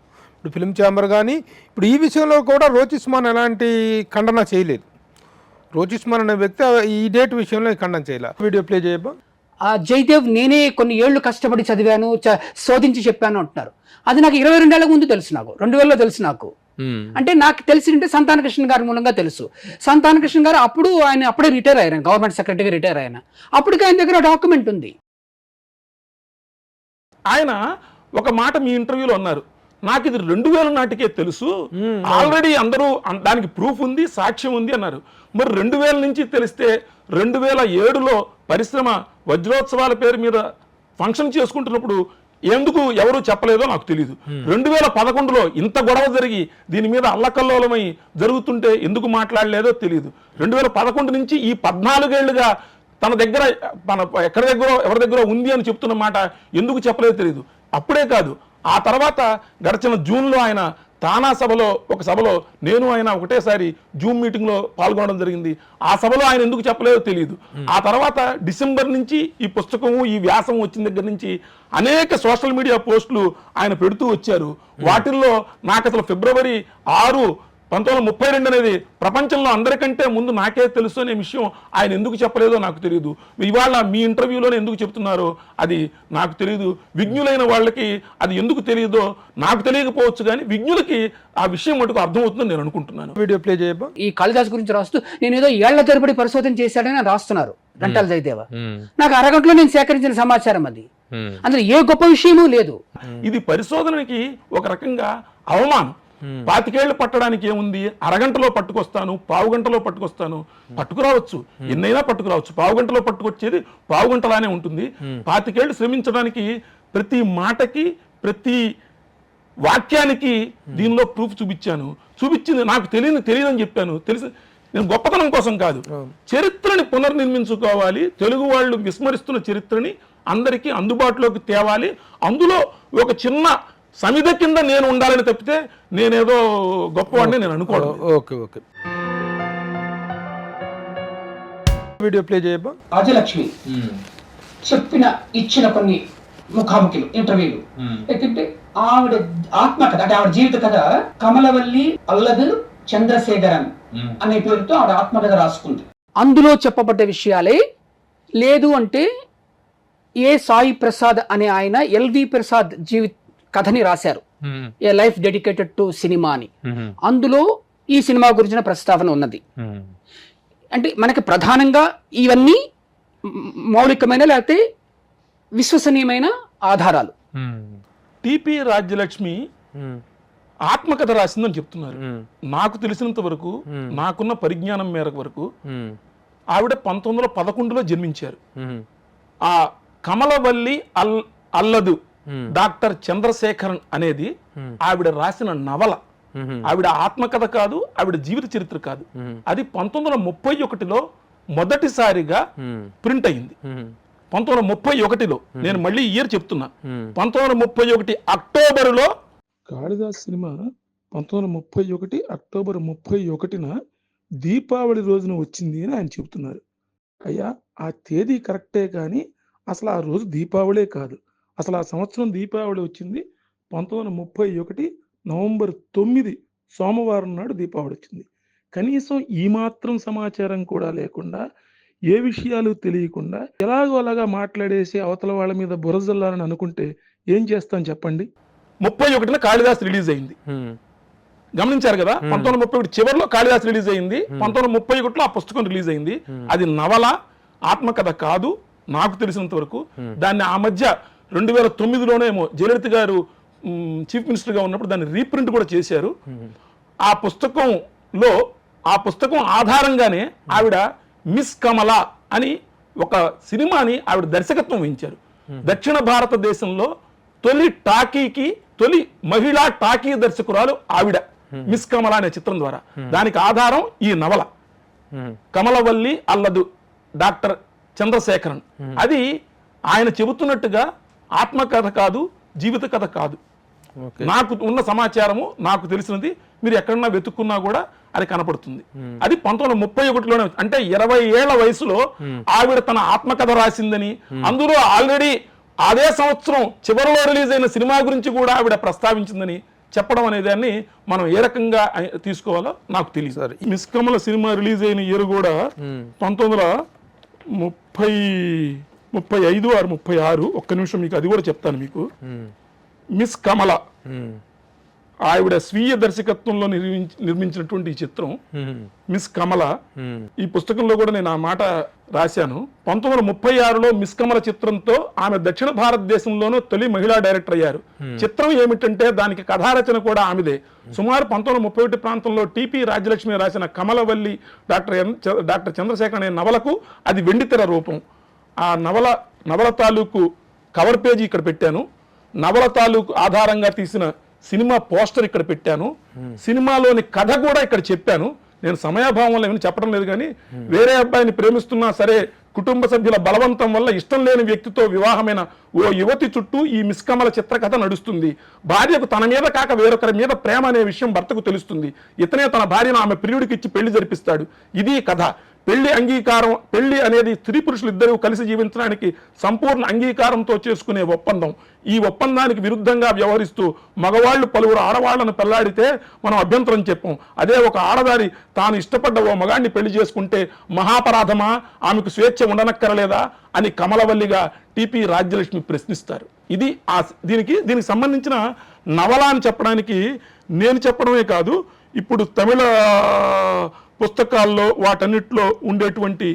ఫిల్మ్ ఛాంబర్ కానీ ఇప్పుడు ఈ విషయంలో కూడా రోచిస్మాన్ ఎలాంటి ఖండన చేయలేదు. రోచిస్మాన్ అనే వ్యక్తి ఈ డేట్ విషయంలో ఖండన చేయలేదు. Video play చేయబా. జయదేవ్ నేనే కొన్ని ఏళ్లు కష్టపడి చదివాను, శోధించి చెప్పాను అంటున్నారు. అది నాకు 22 ఏళ్ల ముందు తెలుసు, నాకు 2000లో తెలుసు. నాకు అంటే నాకు తెలిసింటే సంతానకృష్ణ గారి మూలంగా తెలుసు. సంతానకృష్ణ గారు అప్పుడే రిటైర్ అయ్యారు, గవర్నమెంట్ సెక్రటరీగా రిటైర్ అయినా. అప్పటికి ఆయన దగ్గర డాక్యుమెంట్ ఉంది. ఆయన ఒక మాట మీ ఇంటర్వ్యూలో అన్నారు, నాకు ఇది 2000 నాటికే తెలుసు, ఆల్రెడీ అందరూ దానికి ప్రూఫ్ ఉంది, సాక్ష్యం ఉంది అన్నారు. మరి 2000 నుంచి తెలిస్తే 2007లో పరిశ్రమ వజ్రోత్సవాల పేరు మీద ఫంక్షన్ చేసుకుంటున్నప్పుడు ఎందుకు ఎవరు చెప్పలేదో నాకు తెలియదు. 2011లో ఇంత గొడవ జరిగి దీని మీద అల్లకల్లోలమై జరుగుతుంటే ఎందుకు మాట్లాడలేదో తెలియదు. 2011 నుంచి ఈ 14 ఏళ్లుగా తన దగ్గర ఎవరి దగ్గర ఉంది అని చెప్తున్న మాట ఎందుకు చెప్పలేదో తెలియదు. అప్పుడే కాదు, ఆ తర్వాత గడిచిన జూన్లో ఆయన తానా సభలో ఒక సభలో నేను ఆయన ఒకటేసారి జూమ్ మీటింగ్లో పాల్గొనడం జరిగింది. ఆ సభలో ఆయన ఎందుకు చెప్పలేదో తెలియదు. ఆ తర్వాత డిసెంబర్ నుంచి ఈ పుస్తకము ఈ వ్యాసం వచ్చిన దగ్గర నుంచి అనేక సోషల్ మీడియా పోస్టులు ఆయన పెడుతూ వచ్చారు. వాటిల్లో నాకు అసలు ఫిబ్రవరి 6, 1932 అనేది ప్రపంచంలో అందరికంటే ముందు నాకే తెలుసు అనే విషయం ఆయన ఎందుకు చెప్పలేదో నాకు తెలియదు. ఇవాళ మీ ఇంటర్వ్యూలోనే ఎందుకు చెప్తున్నారో అది నాకు తెలియదు. విజ్ఞులైన వాళ్ళకి అది ఎందుకు తెలియదో నాకు తెలియకపోవచ్చు, కానీ విజ్ఞులకి ఆ విషయం మటుకు అర్థమవుతుందని నేను అనుకుంటున్నాను. వీడియో ప్లే చేయబా. ఈ కాళిదాస్ గురించి రాస్తూ నేను ఏదో ఏళ్ల తరబడి పరిశోధన చేశాడని రాస్తున్నారు గంటల జయదేవ. నాకు అరగంటలో నేను సేకరించిన సమాచారం అది. అందులో ఏ గొప్ప విషయమూ లేదు. ఇది పరిశోధనకి ఒక రకంగా అవమానం. 25 ఏళ్ళు పట్టడానికి ఏముంది, అరగంటలో పట్టుకొస్తాను, పావు గంటలో పట్టుకొస్తాను, పట్టుకురావచ్చు, ఎన్నైనా పట్టుకురావచ్చు. పావు గంటలో పట్టుకొచ్చేది పావు గంటలానే ఉంటుంది. 25 ఏళ్ళు శ్రమించడానికి ప్రతి మాటకి ప్రతి వాక్యానికి దీనిలో ప్రూఫ్ చూపించింది. నాకు తెలియదని చెప్పాను. నేను గొప్పతనం కోసం కాదు, చరిత్రని పునర్నిర్మించుకోవాలి. తెలుగు వాళ్ళు విస్మరిస్తున్న చరిత్రని అందరికీ అందుబాటులోకి తేవాలి. అందులో ఒక చిన్న సమిధ కింద నేను ఉండాలని తప్పితే నేనేదో గొప్పవాడిని నేను అనుకోవడం. ఓకే, వీడియో ప్లే చేయబా. రాజలక్ష్మి ఇచ్చిన కొన్ని ముఖాముఖిలు, ఇంటర్వ్యూలు ఏంటంటే ఆవిడ ఆత్మకథ, అంటే ఆవిడ జీవిత కథ కమలవల్లి అల్లదు చంద్రశేఖరన్ అనే పేరుతో ఆవిడ ఆత్మకథ రాసుకుంది. అందులో చెప్పబడ్డ విషయాలే లేదు అంటే సాయి ప్రసాద్ అనే ఆయన ఎల్వి ప్రసాద్ జీవిత కథని రాశారు, ఏ లైఫ్ డెడికేటెడ్ టు సినిమా అని. అందులో ఈ సినిమా గురించిన ప్రస్తావన ఉన్నది. అంటే మనకి ప్రధానంగా ఇవన్నీ మౌలికమైన లేకపోతే విశ్వసనీయమైన ఆధారాలు. టిపి రాజ్యలక్ష్మి ఆత్మకథ రాసిందని చెప్తున్నారు. నాకు తెలిసినంత వరకు, నాకున్న పరిజ్ఞానం మేరకు వరకు ఆవిడ 1911లో జన్మించారు. ఆ కమలవల్లి అల్లదు డాక్టర్ చంద్రశేఖరన్ అనేది ఆవిడ రాసిన నవల. ఆవిడ ఆత్మకథ కాదు, ఆవిడ జీవిత చరిత్ర కాదు. అది 1931లో మొదటిసారిగా ప్రింట్ అయింది. 1931లో, నేను మళ్ళీ ఇయర్ చెప్తున్నా, 1931 అక్టోబరులో కాళిదాస్ సినిమా 1931 అక్టోబర్ 31న దీపావళి రోజున వచ్చింది అని ఆయన చెబుతున్నారు. అయ్యా, ఆ తేదీ కరెక్టే కానీ అసలు ఆ రోజు దీపావళే కాదు. అసలు ఆ సంవత్సరం దీపావళి వచ్చింది 1931 నవంబర్ 9 సోమవారం నాడు దీపావళి వచ్చింది. కనీసం ఈ మాత్రం సమాచారం కూడా లేకుండా, ఏ విషయాలు తెలియకుండా ఎలాగో అలాగా మాట్లాడేసి అవతల వాళ్ళ మీద బురజల్లాలని అనుకుంటే ఏం చేస్తాం చెప్పండి. 31న కాళిదాస్ రిలీజ్ అయింది, గమనించారు కదా. 1931 చివరిలో కాళిదాస్ రిలీజ్ అయింది, 1931లో ఆ పుస్తకం రిలీజ్ అయింది. అది నవల, ఆత్మకథ కాదు నాకు తెలిసినంత వరకు. దాన్ని ఆ మధ్య 2009లోనేమో జయలలిత గారు చీఫ్ మినిస్టర్గా ఉన్నప్పుడు దాన్ని రీప్రింట్ కూడా చేశారు. ఆ పుస్తకం ఆధారంగానే ఆవిడ మిస్ కమల అని ఒక సినిమాని ఆవిడ దర్శకత్వం వహించారు. దక్షిణ భారతదేశంలో తొలి మహిళా టాకీ దర్శకురాలు ఆవిడ, మిస్ కమల అనే చిత్రం ద్వారా. దానికి ఆధారం ఈ నవల కమలవల్లి అల్లదు డాక్టర్ చంద్రశేఖరన్. అది ఆయన చెబుతున్నట్టుగా ఆత్మకథ కాదు, జీవిత కథ కాదు. నాకు ఉన్న సమాచారము, నాకు తెలిసినది మీరు ఎక్కడన్నా వెతుక్కున్నా కూడా అది కనపడుతుంది. అది 1931లోనే, అంటే 20 ఏళ్ల వయసులో ఆవిడ తన ఆత్మకథ రాసిందని, అందులో ఆల్రెడీ అదే సంవత్సరం చివరిలో రిలీజ్ అయిన సినిమా గురించి కూడా ఆవిడ ప్రస్తావించిందని చెప్పడం అనే దాన్ని మనం ఏ రకంగా తీసుకోవాలో నాకు తెలియదు. మిస్ కమల సినిమా రిలీజ్ అయిన ఇయర్ కూడా 1935 or 36. ఒక్క నిమిషం మీకు అది కూడా చెప్తాను మీకు. మిస్ కమల ఆవిడ స్వీయ దర్శకత్వంలో నిర్మించినటువంటి ఈ చిత్రం మిస్ కమల. ఈ పుస్తకంలో కూడా నేను ఆ మాట రాశాను. 1936లో మిస్ కమల చిత్రంతో ఆమె దక్షిణ భారతదేశంలోనూ తొలి మహిళా డైరెక్టర్ అయ్యారు. చిత్రం ఏమిటంటే దానికి కథారచన కూడా ఆమెదే. సుమారు 1931 ప్రాంతంలో టిపి రాజ్యలక్ష్మి రాసిన కమలవల్లి డాక్టర్ చంద్రశేఖర్ అనే నవలకు అది వెండితెర రూపం. ఆ నవల తాలూకు కవర్ పేజీ ఇక్కడ పెట్టాను. నవల తాలూకు ఆధారంగా తీసిన సినిమా పోస్టర్ ఇక్కడ పెట్టాను. సినిమాలోని కథ కూడా ఇక్కడ చెప్పాను. నేను సమయాభావం వల్ల ఏమైనా చెప్పడం లేదు, కానీ వేరే అబ్బాయిని ప్రేమిస్తున్నా సరే కుటుంబ సభ్యుల బలవంతం వల్ల ఇష్టం లేని వ్యక్తితో వివాహమైన ఓ యువతి చుట్టూ ఈ మిస్ కమల చిత్రకథ నడుస్తుంది. భార్యకు తన మీద కాక వేరొకరి మీద ప్రేమ అనే విషయం భర్తకు తెలుస్తుంది. ఇతనే తన భార్యను ఆమె ప్రియుడికి ఇచ్చి పెళ్లి జరిపిస్తాడు. ఇది కథ. పెళ్లి అనేది స్త్రీ పురుషులు ఇద్దరూ కలిసి జీవించడానికి సంపూర్ణ అంగీకారంతో చేసుకునే ఒప్పందం. ఈ ఒప్పందానికి విరుద్ధంగా వ్యవహరిస్తూ మగవాళ్లు పలువురు ఆడవాళ్లను పెళ్లాడితే మనం అభ్యంతరం చెప్పాం. అదే ఒక ఆడదారి తాను ఇష్టపడ్డ ఓ మగాడిని పెళ్లి చేసుకుంటే మహాపరాధమా, ఆమెకు స్వేచ్ఛ ఉండనక్కరలేదా అని కమలవల్లిగా టిపి రాజ్యలక్ష్మి ప్రశ్నిస్తారు. ఇది దీనికి సంబంధించిన నవల అని చెప్పడానికి నేను చెప్పడమే కాదు, ఇప్పుడు తమిళ పుస్తకాల్లో వాటన్నిటిలో ఉండేటువంటి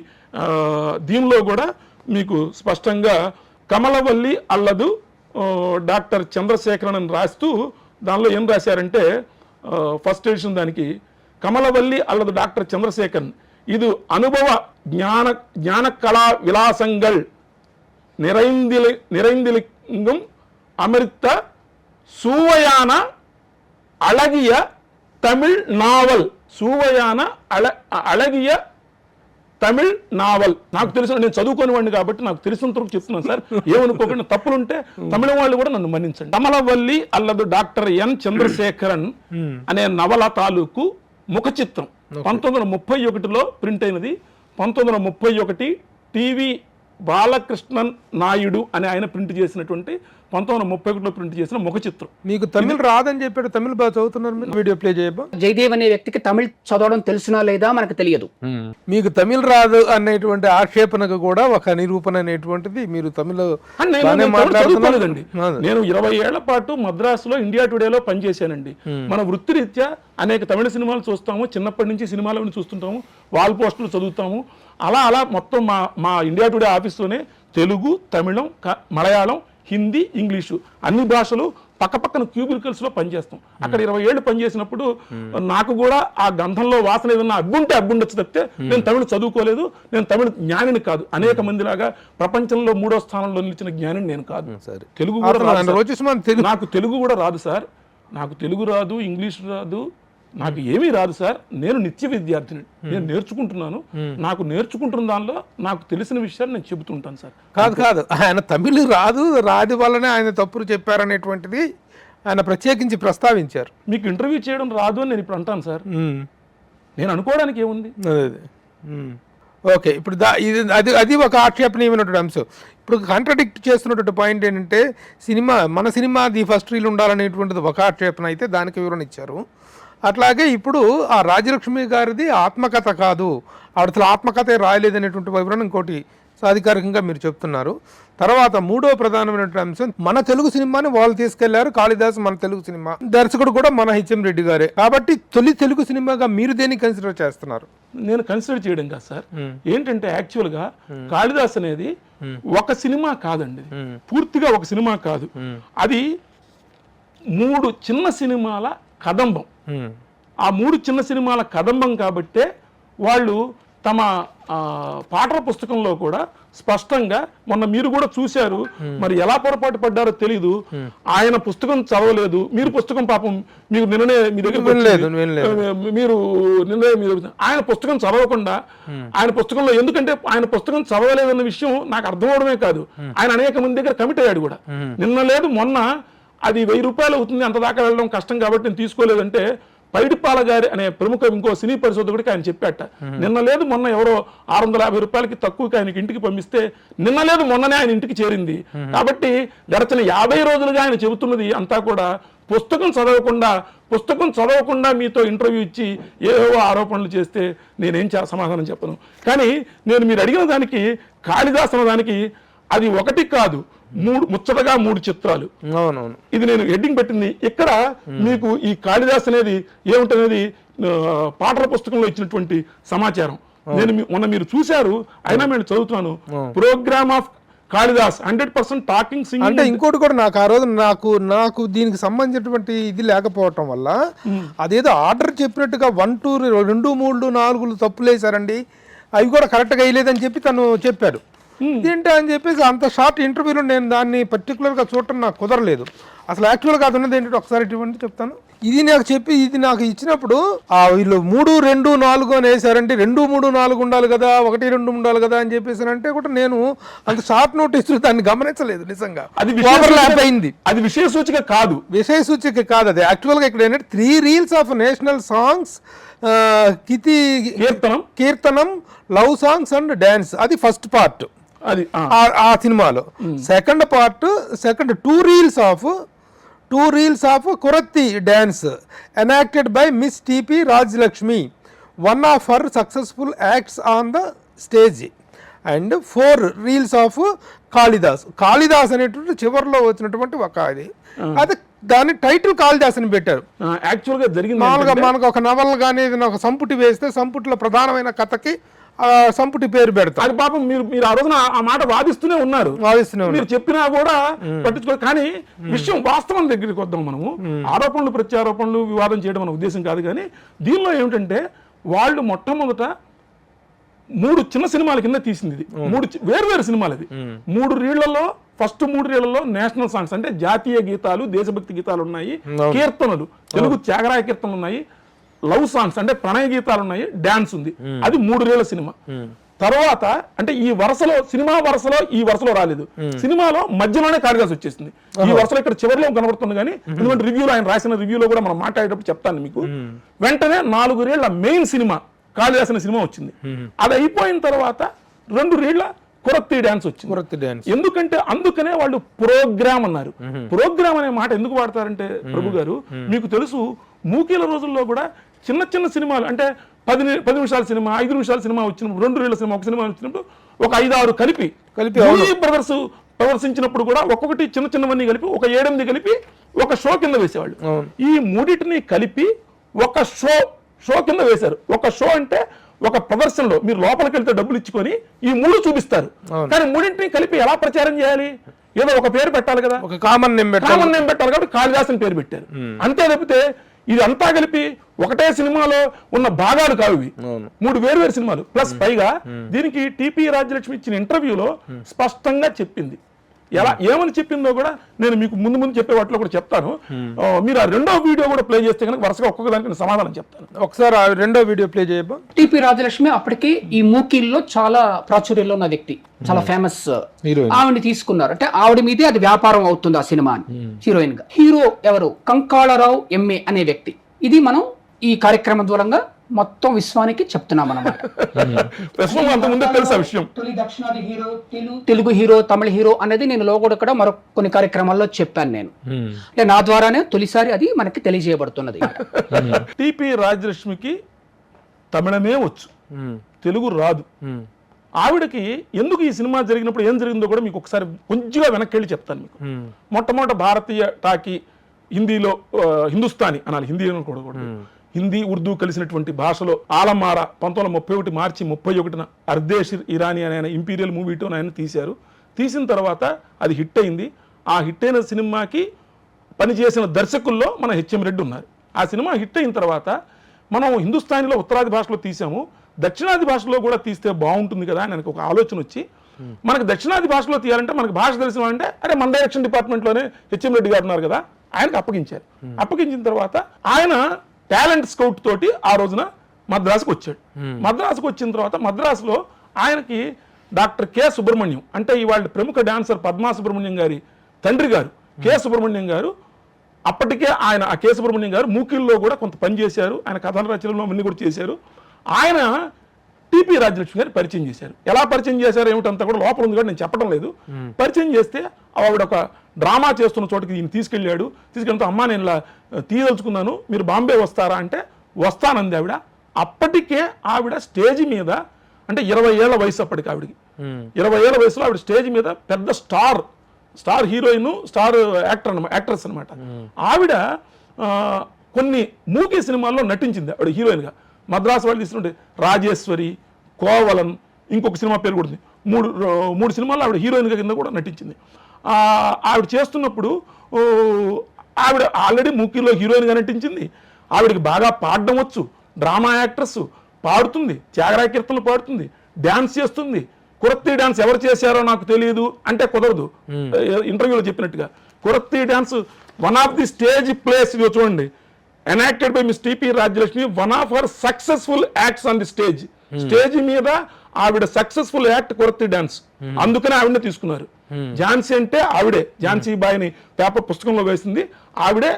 దీనిలో కూడా మీకు స్పష్టంగా కమలవల్లి అల్లదు డాక్టర్ చంద్రశేఖరన్ అని రాస్తూ దానిలో ఏం రాశారంటే ఫస్ట్ ఎడిషన్ దానికి కమలవల్లి అల్లదు డాక్టర్ చంద్రశేఖరన్ ఇది అనుభవ జ్ఞాన కళా విలాసంగల్ நிறைந்திலிங்கும் அமிர்த சுவையான அழகிய தமிழ் நாவல் సువయాన అళగియ తమిళ్ నావల్. నాకు తెలిసిన, నేను చదువుకోని వాడిని కాబట్టి నాకు తెలిసినంతవరకు చెప్తున్నాను సార్, ఏమనుకోకుండా తప్పులుంటే తమిళ వాళ్ళు కూడా నన్ను మన్నించండి. కమలవల్లి అల్లదు డాక్టర్ ఎన్ చంద్రశేఖరన్ అనే నవల తాలూకు ముఖ చిత్రం 1931లో ప్రింట్ అయినది. 1931 టీవీ బాలకృష్ణన్ నాయుడు అని ఆయన ప్రింట్ చేసినటువంటి 1931లో ప్రింట్ చేసిన ముఖ చిత్రం. మీకు తమిళ్ రాదని చెప్పాడు, తమిళ్ బాగా చదువుతున్నారు, వీడియో ప్లే చేయబా. జయదేవ్ అనే వ్యక్తికి తమిళ్ చదవడం తెలిసినా లేదా మనకు తెలియదు. మీకు తమిళ్ రాదు అనేటువంటి ఆక్షేపణకు కూడా ఒక నిరూపణ అనేటువంటిది మీరు తమిళ చదువుకోలేదండి. నేను 20 ఏళ్ల పాటు మద్రాసులో ఇండియా టుడేలో పనిచేశానండి. మన వృత్తిరీత్యా అనేక తమిళ సినిమాలు చూస్తాము, చిన్నప్పటి నుంచి సినిమాలను చూస్తుంటాము, వాల్ పోస్టులు చదువుతాము. అలా మొత్తం మా ఇండియా టుడే ఆఫీస్లోనే తెలుగు, తమిళం, మలయాళం, హిందీ, ఇంగ్లీషు అన్ని భాషలు పక్కపక్కన క్యూబికల్స్లో పనిచేస్తాం. అక్కడ 20 ఏళ్ళు పనిచేసినప్పుడు నాకు కూడా ఆ గంధంలో వాసన ఏదన్నా అబ్బుండొచ్చు తప్పితే నేను తమిళ చదువుకోలేదు, నేను తమిళ జ్ఞానిని కాదు. అనేక మందిలాగా ప్రపంచంలో 3వ స్థానంలో నిలిచిన జ్ఞానిని నేను కాదు. తెలుగు కూడా నాకు తెలుగు కూడా రాదు సార్, నాకు తెలుగు రాదు, ఇంగ్లీష్ రాదు, నాకు ఏమీ రాదు సార్. నేను నిత్య విద్యార్థిని, నేను నేర్చుకుంటున్నాను. నాకు నేర్చుకుంటున్న దానిలో నాకు తెలిసిన విషయాలు నేను చెబుతుంటాను సార్. కాదు ఆయన తమిళ్ రాదు వల్లనే ఆయన తప్పులు చెప్పారనేటువంటిది ఆయన ప్రత్యేకించి ప్రస్తావించారు. మీకు ఇంటర్వ్యూ చేయడం రాదు అని నేను ఇప్పుడు అంటాను సార్, నేను అనుకోవడానికి ఏముంది. ఓకే, ఇప్పుడు అది ఒక ఆక్షేపణీయమైనటువంటి అంశం. ఇప్పుడు కాంట్రడిక్ట్ చేస్తున్నటువంటి పాయింట్ ఏంటంటే మన సినిమా ది ఫస్ట్ రీల్ ఉండాలనేటువంటిది ఒక ఆక్షేపణ అయితే దానికి వివరణ ఇచ్చారు. అట్లాగే ఇప్పుడు ఆ రాజలక్ష్మి గారిది ఆత్మకథ కాదు, ఆవిడ అసలు ఆత్మకథే రాయలేదనేటువంటి వివరణ ఇంకోటి సాధికారికంగా మీరు చెప్తున్నారు. తర్వాత మూడో ప్రధానమైనటువంటి అంశం, మన తెలుగు సినిమాని వాళ్ళు తీసుకెళ్లారు, కాళిదాసు మన తెలుగు సినిమా, దర్శకుడు కూడా మన హెచ్ఎం రెడ్డి గారే. కాబట్టి తొలి తెలుగు సినిమాగా మీరు దేన్ని కన్సిడర్ చేస్తున్నారు? నేను కన్సిడర్ చేయడం కాదు సార్, ఏంటంటే యాక్చువల్గా కాళిదాస్ అనేది ఒక సినిమా కాదండి, పూర్తిగా ఒక సినిమా కాదు. అది 3 చిన్న సినిమాల కదంబం. ఆ 3 చిన్న సినిమాల కదంబం కాబట్టే వాళ్ళు తమ పాఠ్య పుస్తకంలో కూడా స్పష్టంగా, మొన్న మీరు కూడా చూశారు, మరి ఎలా పొరపాటు పడ్డారో తెలీదు, ఆయన పుస్తకం చదవలేదు, మీరు పుస్తకం పాపం మీకు నిన్ననే మీ దగ్గర మీరు నిన్నే ఆయన పుస్తకం చదవకుండా ఆయన పుస్తకంలో, ఎందుకంటే ఆయన పుస్తకం చదవలేదన్న విషయం నాకు అర్థం అవడమే కాదు, ఆయన అనేక మంది దగ్గర కమిట్ అయ్యాడు కూడా. నిన్న లేదు మొన్న అది 1000 రూపాయలు అవుతుంది, అంత దాకా వెళ్ళడం కష్టం కాబట్టి నేను తీసుకోలేదంటే పైడిపాల గారి అనే ప్రముఖ ఇంకో సినీ పరిశోధకుడికి ఆయన చెప్పాట. నిన్న లేదు మొన్న ఎవరో 650 రూపాయలకి తక్కువకి ఆయనకి ఇంటికి పంపిస్తే నిన్న లేదు మొన్ననే ఆయన ఇంటికి చేరింది. కాబట్టి గడచిన 50 రోజులుగా ఆయన చెబుతున్నది అంతా కూడా పుస్తకం చదవకుండా మీతో ఇంటర్వ్యూ ఇచ్చి ఏవో ఆరోపణలు చేస్తే నేనేం సమాధానం చెప్పను. కానీ నేను మీరు అడిగిన దానికి, కాళిదాస్ అన్న దానికి అది ఒకటి కాదు, ముచ్చటగా 3 చిత్రాలు. అవునవును, ఇది నేను హెడ్డింగ్ పెట్టింది. ఇక్కడ మీకు ఈ కాళిదాస్ అనేది ఏమిటనేది పాఠ్య పుస్తకంలో ఇచ్చినటువంటి సమాచారం. నేను మొన్న మీరు చూశారు, అయినా నేను చదువుతున్నాను. Programme of Kalidas 100% talking singing. అంటే ఇంకోటి కూడా నాకు ఆ రోజు నాకు దీనికి సంబంధించినటువంటి ఇది లేకపోవటం వల్ల అదేదో ఆర్డర్ చెప్పినట్టుగా 1 2 2 3 4 తప్పులు వేశారండి, అవి కూడా కరెక్ట్గా వేయలేదని చెప్పి తను చెప్పాడు. ఏంటి అని చెప్పేసి అంత షార్ట్ ఇంటర్వ్యూలో నేను దాన్ని పర్టికులర్గా చూడటం నాకు కుదరలేదు. అసలు యాక్చువల్గా అది ఉన్నది ఏంటంటే ఒకసారి ఇటువంటి చెప్తాను. ఇది నాకు ఇచ్చినప్పుడు వీళ్ళు 3 2 4 అని వేసారంటే 2 3 4 ఉండాలి కదా, 1 2 ఉండాలి కదా అని చెప్పేసి అంటే కూడా నేను అంత షార్ట్ నోటీస్ దాన్ని గమనించలేదు. నిజంగా అది అయింది. అది విషయ సూచిక కాదు. అది యాక్చువల్గా ఇక్కడ ఏంటంటే 3 reels ఆఫ్ నేషనల్ సాంగ్స్, కీర్తనం, లవ్ సాంగ్స్ అండ్ డాన్స్. అది ఫస్ట్ పార్ట్ అది ఆ సినిమాలో. Second 2 reels of Kurathi dance enacted by Miss TP Rajlakshmi, one of her successful acts on the stage. And 4 reels of Kalidas అనేటువంటి చివరిలో వచ్చినటువంటి ఒక అది దాని టైటిల్ కాళిదాస్ అని పెట్టారు. యాక్చువల్గా జరిగింది మామూలుగా మనకు ఒక నవల్ కానీ ఏదైనా ఒక సంపుటి వేస్తే సంపుటిలో ప్రధానమైన కథకి సంపుటి పేరు పెడతారు. అది పాపం మీరు ఆ రోజున ఆ మాట వాదిస్తూనే ఉన్నారు, మీరు చెప్పినా కూడా పట్టించుకోరు. కానీ విషయం వాస్తవం దగ్గరికి వద్దాం మనము. ఆరోపణలు ప్రత్యారోపణలు వివాదం చేయడం మన ఉద్దేశం కాదు. కానీ దీనిలో ఏమిటంటే వాళ్ళు మొట్టమొదట 3 చిన్న సినిమాల కింద తీసింది. ఇది 3 వేరు సినిమాలు. అది 3 రీళ్లలో ఫస్ట్ 3 రీళ్లలో నేషనల్ సాంగ్స్ అంటే జాతీయ గీతాలు, దేశభక్తి గీతాలు ఉన్నాయి, కీర్తనలు, తెలుగు త్యాగరాయ కీర్తనలు ఉన్నాయి, లవ్ సాంగ్స్ అంటే ప్రణయ గీతాలు ఉన్నాయి, డాన్స్ ఉంది. అది 3 రీళ్ల సినిమా. తర్వాత అంటే ఈ వరుసలో రాలేదు. సినిమాలో మధ్యలోనే కాళిదాస్ వచ్చేసింది. ఈ వరుసలో ఇక్కడ చివరిలో కనబడుతుంది. కానీ ఎందుకంటే రివ్యూలో ఆయన రాసిన రివ్యూలో కూడా మనం మాట్లాడేటప్పుడు చెప్తాను మీకు. వెంటనే 4 రీళ్ల మెయిన్ సినిమా కాళిదాస్ అనే సినిమా వచ్చింది. అది అయిపోయిన తర్వాత 2 రీళ్ల కురత్తి డాన్స్ వచ్చింది. ఎందుకంటే అందుకనే వాళ్ళు ప్రోగ్రామ్ అన్నారు. ప్రోగ్రామ్ అనే మాట ఎందుకు వాడతారంటే ప్రభు గారు మీకు తెలుసు, మూకీల రోజుల్లో కూడా చిన్న సినిమాలు అంటే 10 నిమిషాల సినిమా, 5 నిమిషాల సినిమా వచ్చినప్పుడు, 2 రీళ్ల సినిమా, ఒక సినిమా వచ్చినప్పుడు ఒక 5-6 కలిపి బ్రదర్స్ ప్రదర్శించినప్పుడు కూడా ఒక్కొక్కటి చిన్నవన్నీ కలిపి ఒక 7-8 కలిపి ఒక షో కింద వేసేవాళ్ళు. ఈ 3 కలిపి ఒక షో కింద వేశారు. ఒక షో అంటే ఒక ప్రదర్శనలో మీరు లోపలికి వెళ్తే డబ్బులు ఇచ్చుకొని ఈ 3 చూపిస్తారు. కానీ 3 కలిపి ఎలా ప్రచారం చేయాలి? ఏదో ఒక పేరు పెట్టాలి కదా, ఒక కామన్ నేమ్ పెట్టాలి. కాబట్టి కాళిదాస్ అని పేరు పెట్టారు. అంతే తప్పితే ఇది అంతా కలిపి ఒకటే సినిమాలో ఉన్న భాగాలు కావు ఇవి. 3 వేరు సినిమాలు. ప్లస్ పైగా దీనికి టిపి రాజ్యలక్ష్మి ఇచ్చిన ఇంటర్వ్యూలో స్పష్టంగా చెప్పింది. ఏమని చెప్పిందో కూడా నేను మీకు ముందు చెప్పే వాటిలో కూడా చెప్తాను. మీరు ఆ 2వ వీడియో కూడా ప్లే చేస్తే కనుక వరుసగా ఒక్కొక్క దానికి సమాధానం చెప్తాను. ఒకసారి ఆ 2వ వీడియో ప్లే చేయబో. టిపి రాజలక్ష్మి అప్పటికి ఈ మూకీల్లో చాలా ప్రాచుర్యంలో ఉన్న వ్యక్తి, చాలా ఫేమస్ ఆవిడని తీసుకున్నారు. అంటే ఆవిడ మీదే అది వ్యాపారం అవుతుంది ఆ సినిమా హీరోయిన్ గా. హీరో ఎవరు? కంకాళరావు ఎంఏ అనే వ్యక్తి. ఇది మనం ఈ కార్యక్రమం దూరంగా మొత్తం విశ్వానికి చెప్తున్నాం అన్నమాట. తొలి దక్షిణాది హీరో, తెలుగు హీరో, తమిళ హీరో అనేది నేను లోగోడు కూడా మరో కొన్ని కార్యక్రమాల్లో చెప్పాను నేను. అంటే నా ద్వారానే తొలిసారి అది మనకి తెలియజేయబడుతున్నది. టిపి రాజ్యలక్ష్మికి తమిళమే వచ్చు, తెలుగు రాదు. ఆవిడకి ఎందుకు ఈ సినిమా జరిగినప్పుడు ఏం జరిగిందో కూడా మీకు ఒకసారి కొంచెంగా వెనక్కి వెళ్ళి చెప్తాను మీకు. మొట్టమొదట భారతీయ టాకీ, హిందీలో హిందుస్థానీ అనాలి, హిందీ కూడా హిందీ ఉర్దూ కలిసినటువంటి భాషలో ఆలమారా 1931 మార్చి 31న అర్దేశిర్ ఇరానీ అనే ఆయన ఇంపీరియల్ మూవీతో ఆయన తీశారు. తీసిన తర్వాత అది హిట్ అయింది. ఆ హిట్ అయిన సినిమాకి పనిచేసిన దర్శకుల్లో మన హెచ్ఎం రెడ్డి ఉన్నారు. ఆ సినిమా హిట్ అయిన తర్వాత మనం హిందుస్థానీలో ఉత్తరాది భాషలో తీసాము, దక్షిణాది భాషలో కూడా తీస్తే బాగుంటుంది కదా అని నాకు ఒక ఆలోచన వచ్చి, మనకు దక్షిణాది భాషలో తీయాలంటే మనకు భాష తెలిసిన అంటే అరే మన డైరెక్షన్ డిపార్ట్మెంట్లోనే హెచ్ఎం రెడ్డి గారు ఉన్నారు కదా, ఆయనకు అప్పగించారు. అప్పగించిన తర్వాత ఆయన టాలెంట్ స్కౌట్ తోటి ఆ రోజున మద్రాసుకు వచ్చాడు. మద్రాసుకు వచ్చిన తర్వాత మద్రాసులో ఆయనకి డాక్టర్ కె సుబ్రహ్మణ్యం, అంటే ఇవాళ ప్రముఖ డాన్సర్ పద్మా సుబ్రహ్మణ్యం గారి తండ్రి గారు కె సుబ్రహ్మణ్యం గారు, అప్పటికే ఆయన ఆ కె సుబ్రహ్మణ్యం గారు మూకీల్లో కూడా కొంత పని చేశారు, ఆయన కథల రచనలు అన్ని కూడా చేశారు. ఆయన టిపి రాజ్యలక్ష్మి గారు పరిచయం చేశారు. ఎలా పరిచయం చేశారు ఏమిటంతా కూడా లోపల ఉంది కూడా నేను చెప్పడం లేదు. పరిచయం చేస్తే ఆవిడ ఒక డ్రామా చేస్తున్న చోటకి ఈయన తీసుకెళ్ళిన అమ్మా నేను ఇలా తీయదలుచుకున్నాను, మీరు బాంబే వస్తారా అంటే వస్తానంది ఆవిడ. అప్పటికే ఆవిడ స్టేజ్ మీద, అంటే 20 ఏళ్ల వయసు అప్పటికి ఆవిడకి, 20 ఏళ్ల వయసులో ఆవిడ స్టేజ్ మీద పెద్ద స్టార్ హీరోయిన్, స్టార్ యాక్ట్రెస్ అనమాట. ఆవిడ కొన్ని మూకీ సినిమాల్లో నటించింది ఆవిడ హీరోయిన్గా. మద్రాసు వాళ్ళు తీసుకుంటే రాజేశ్వరి, కోవలన్, ఇంకొక సినిమా పేరు కూడా ఉంది. మూడు సినిమాల్లో ఆవిడ హీరోయిన్గా కింద కూడా నటించింది. ఆవిడ చేస్తున్నప్పుడు ఆవిడ ఆల్రెడీ మూకీలో హీరోయిన్గా నటించింది. ఆవిడకి బాగా పాడడం వచ్చు, డ్రామా యాక్ట్రెస్, పాడుతుంది, త్యాగరాయ కీర్తనలు పాడుతుంది, డ్యాన్స్ చేస్తుంది. కురత్తి డ్యాన్స్ ఎవరు చేశారో నాకు తెలియదు అంటే కుదరదు. ఇంటర్వ్యూలో చెప్పినట్టుగా Kurathi dance one of the stage plays చూడండి, enacted by Miss TP Rajyalakshmi, one of her successful acts on the stage. Stage మీద ఆవిడ సక్సెస్ఫుల్ యాక్ట్ కురత్తి డాన్స్, అందుకనే ఆవిడనే తీసుకున్నారు. ఝాన్సీ అంటే ఆవిడే, ఝాన్సీ బాయిని పేపర్ పుస్తకంలో వేసింది ఆవిడే,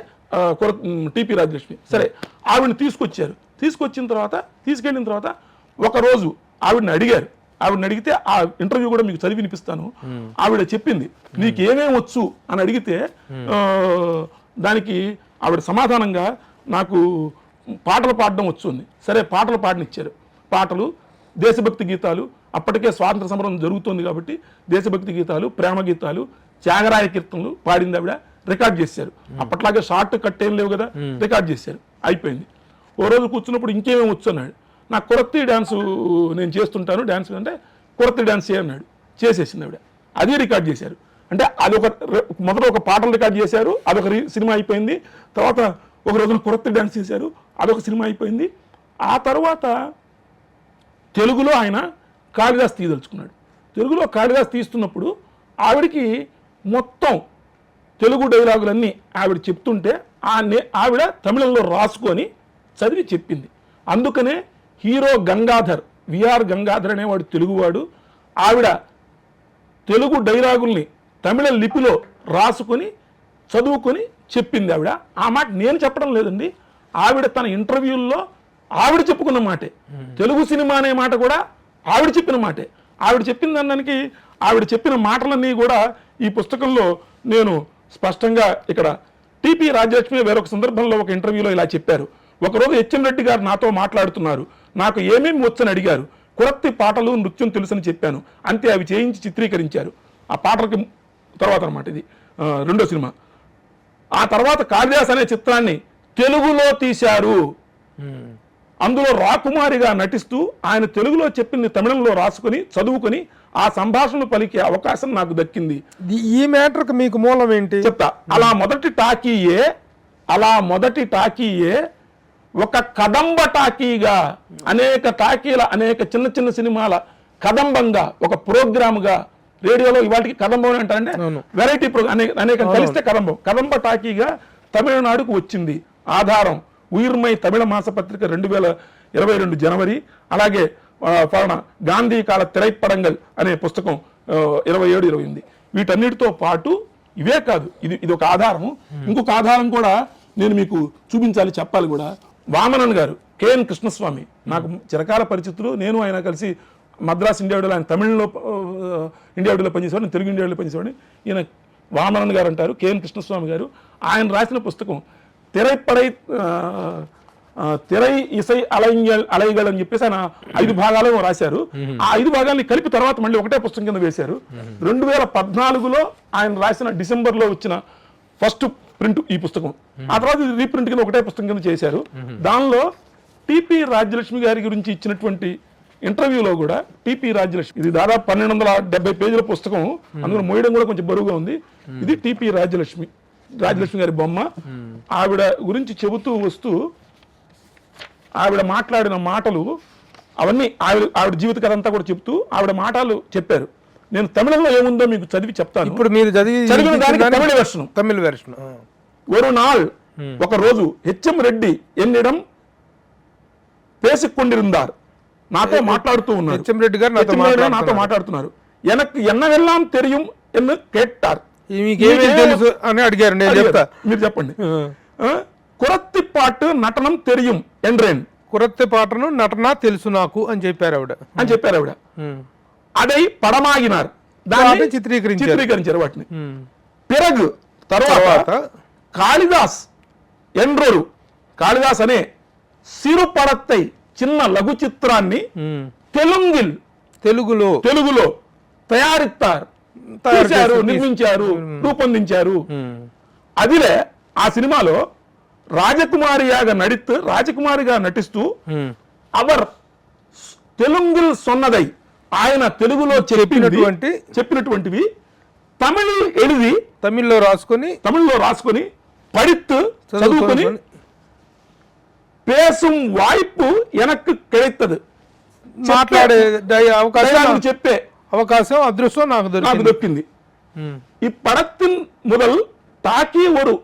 టిపి రాజ్యలక్ష్మి. సరే, ఆవిడని తీసుకొచ్చిన తర్వాత తీసుకెళ్ళిన తర్వాత ఒకరోజు ఆవిడని అడిగితే ఆ ఇంటర్వ్యూ కూడా మీకు చదివి వినిపిస్తాను. ఆవిడ చెప్పింది నీకు ఏమేమి వచ్చు అని అడిగితే దానికి ఆవిడ సమాధానంగా నాకు పాటలు పాడడం వచ్చుంది. సరే, పాటలు పాడనిచ్చారు. పాటలు, దేశభక్తి గీతాలు, అప్పటికే స్వాతంత్ర సమరం జరుగుతుంది కాబట్టి దేశభక్తి గీతాలు, ప్రేమ గీతాలు, త్యాగరాయ కీర్తనలు పాడింది ఆవిడ. రికార్డ్ చేశారు. అప్పట్లాగే షార్ట్ కట్ ఏం లేవు కదా, రికార్డ్ చేశారు. అయిపోయింది. ఓ రోజు కూర్చున్నప్పుడు ఇంకేమేమి వచ్చు అన్నాడు. నాకు కురత్తి డ్యాన్సు నేను చేస్తుంటాను, డ్యాన్స్ అంటే కురత్తి డ్యాన్స్ చేయన్నాడు. చేసేసింది ఆవిడ. అది రికార్డ్ చేశారు. అంటే అదొక మొదట ఒక పాటలు రికార్డ్ చేశారు, అదొక సినిమా అయిపోయింది. తర్వాత ఒక రోజున కురత్తి డ్యాన్స్ చేశారు, అదొక సినిమా అయిపోయింది. ఆ తర్వాత తెలుగులో ఆయన కాళిదాస్ తీయదలుచుకున్నాడు. తెలుగులో కాళిదాస్ తీస్తున్నప్పుడు ఆవిడికి మొత్తం తెలుగు డైలాగులన్నీ ఆవిడ చెప్తుంటే ఆవిడ తమిళంలో రాసుకొని చదివి చెప్పింది. అందుకనే హీరో గంగాధర్, విఆర్ గంగాధర్ అనేవాడు తెలుగువాడు. ఆవిడ తెలుగు డైలాగుల్ని తమిళ లిపిలో రాసుకొని చదువుకొని చెప్పింది ఆవిడ. ఆ మాట నేను చెప్పడం లేదండి, ఆవిడ తన ఇంటర్వ్యూల్లో ఆవిడ చెప్పుకున్న మాటే. తెలుగు సినిమా అనే మాట కూడా ఆవిడ చెప్పిన మాటే. ఆవిడ చెప్పిన దానికి ఆవిడ చెప్పిన మాటలన్నీ కూడా ఈ పుస్తకంలో నేను స్పష్టంగా ఇక్కడ టిపి రాజ్యలక్ష్మి వేరొక సందర్భంలో ఒక ఇంటర్వ్యూలో ఇలా చెప్పారు. ఒకరోజు హెచ్ఎం రెడ్డి గారు నాతో మాట్లాడుతున్నారు, నాకు ఏమేమి వచ్చని అడిగారు, కురత్తి పాటలు, నృత్యం తెలుసని చెప్పాను, అంతే. అవి చేయించి చిత్రీకరించారు. ఆ పాటలకి తర్వాత అన్నమాట ఇది రెండో సినిమా. ఆ తర్వాత కాళిదాస్ అనే చిత్రాన్ని తెలుగులో తీశారు. అందులో రాకుమారిగా నటిస్తూ ఆయన తెలుగులో చెప్పింది తమిళంలో రాసుకొని చదువుకొని ఆ సంభాషణలు పలికే అవకాశం నాకు దక్కింది. ఈ మ్యాటర్కి మీకు మూలం ఏంటి చెప్తా. అలా మొదటి టాకీయే ఒక కదంబ టాకీగా, అనేక టాకీల, అనేక చిన్న చిన్న సినిమాల కదంబంగా, ఒక ప్రోగ్రామ్గా, రేడియోలో ఇవాటికి కదంబం అంటారంటే వెరైటీ ప్రోగ్రామ్, అనేక కలిస్తే కదంబ టాకీగా తమిళనాడుకు వచ్చింది. ఆధారం ఉయిర్మై తమిళ మాసపత్రిక 2022 జనవరి. అలాగే గాంధీ కాల తిరైప్పడంగల్ అనే పుస్తకం 27-28. వీటన్నిటితో పాటు ఇవే కాదు, ఇది ఒక ఆధారము. ఇంకొక ఆధారం కూడా నేను మీకు చూపించాలి, చెప్పాలి కూడా. వామనన్ గారు, కేఎన్ కృష్ణస్వామి, నాకు చిరకాల పరిచితులు. నేను ఆయన కలిసి మద్రాస్ ఇండియా విడలో, ఆయన తమిళలో ఇండియా విడలో పనిచేసేవాడు, నేను తెలుగు ఇండియా విడలో పనిచేసేవాడిని. ఈయన వామనన్ గారు అంటారు, కేఎన్ కృష్ణస్వామి గారు. ఆయన రాసిన పుస్తకం తిరై ఇసై అలైగల్ అని చెప్పేసి ఆయన 5 భాగాలు రాశారు. ఆ 5 భాగాల్ని కలిపి తర్వాత మళ్ళీ ఒకటే పుస్తకం కింద వేశారు. 2014లో ఆయన రాసిన డిసెంబర్లో వచ్చిన ఫస్ట్ ప్రింట్ ఈ పుస్తకం. ఆ తర్వాత రీప్రింట్ కింద ఒకటే పుస్తకం కింద చేశారు. దానిలో టిపి రాజ్యలక్ష్మి గారి గురించి ఇచ్చినటువంటి ఇంటర్వ్యూలో కూడా టిపి రాజ్యలక్ష్మి, ఇది దాదాపు 1270 పేజీల పుస్తకం, అందులో మోయడం కూడా కొంచెం బరువుగా ఉంది. ఇది టిపి రాజ్యలక్ష్మి రాజలక్ష్మి గారి బొమ్మ. ఆవిడ గురించి చెబుతూ వస్తూ ఆవిడ మాట్లాడిన మాటలు అవన్నీ ఆవిడ జీవిత కథ అంతా కూడా చెప్తూ ఆవిడ మాటలు చెప్పారు. నేను తమిళంలో ఏముందో మీకు చదివి చెప్తాను. ఇప్పుడు మీరు చదివిన దానికి తమిళ వెర్షన్. ఒక నాள் ఒక రోజు హెచ్ఎం రెడ్డి ఎన్నిడం పేసికొండిరుందార్, నాతో మాట్లాడుతూ ఉన్నారు. హెచ్ఎం రెడ్డి గారు నాతో మాట్లాడుతున్నారు. ఎనకు ఎన్నవెల్లాం తెలియం ఎన్ను కేట్టారు. మీకేమేం తెలుసు అని అడిగారు. నేను చెప్తా, మీరు చెప్పండి. కురత్తి పాటు నటనం తెలియం ఎండ్రేన్, కురత్తి పాటను నటన తెలుసు నాకు అని చెప్పారు ఆవిడ. అడై పడమాగినారు, దాన్ని చిత్రీకరించారు వాటిని. పిరగు తర్వాత కాళిదాస్ ఎండ్రోరు, కాళిదాస్ అనే సిరు పడత్తై చిన్న లఘు చిత్రాన్ని తెలుగులో తయారిస్తారు, నిర్మించారు, రూపొందించారు. అదిలే ఆ సినిమాలో రాజకుమారిగా నటిస్తూ అవర్ తెలుగుల్ సొన్నదై, ఆయన తెలుగులో చెప్పినటువంటివి తమిళ్లో రాసుకొని పడిత్తు చదువుకొని పేసుం వాయిపు ఎనక్కు కెడైతది, మాట్లాడే అవకాశం, చెప్పే అవకాశం, అదృష్టం నాకు దొరికింది. ఈ పడత్తిన్ முதல் టాకీ ஒரு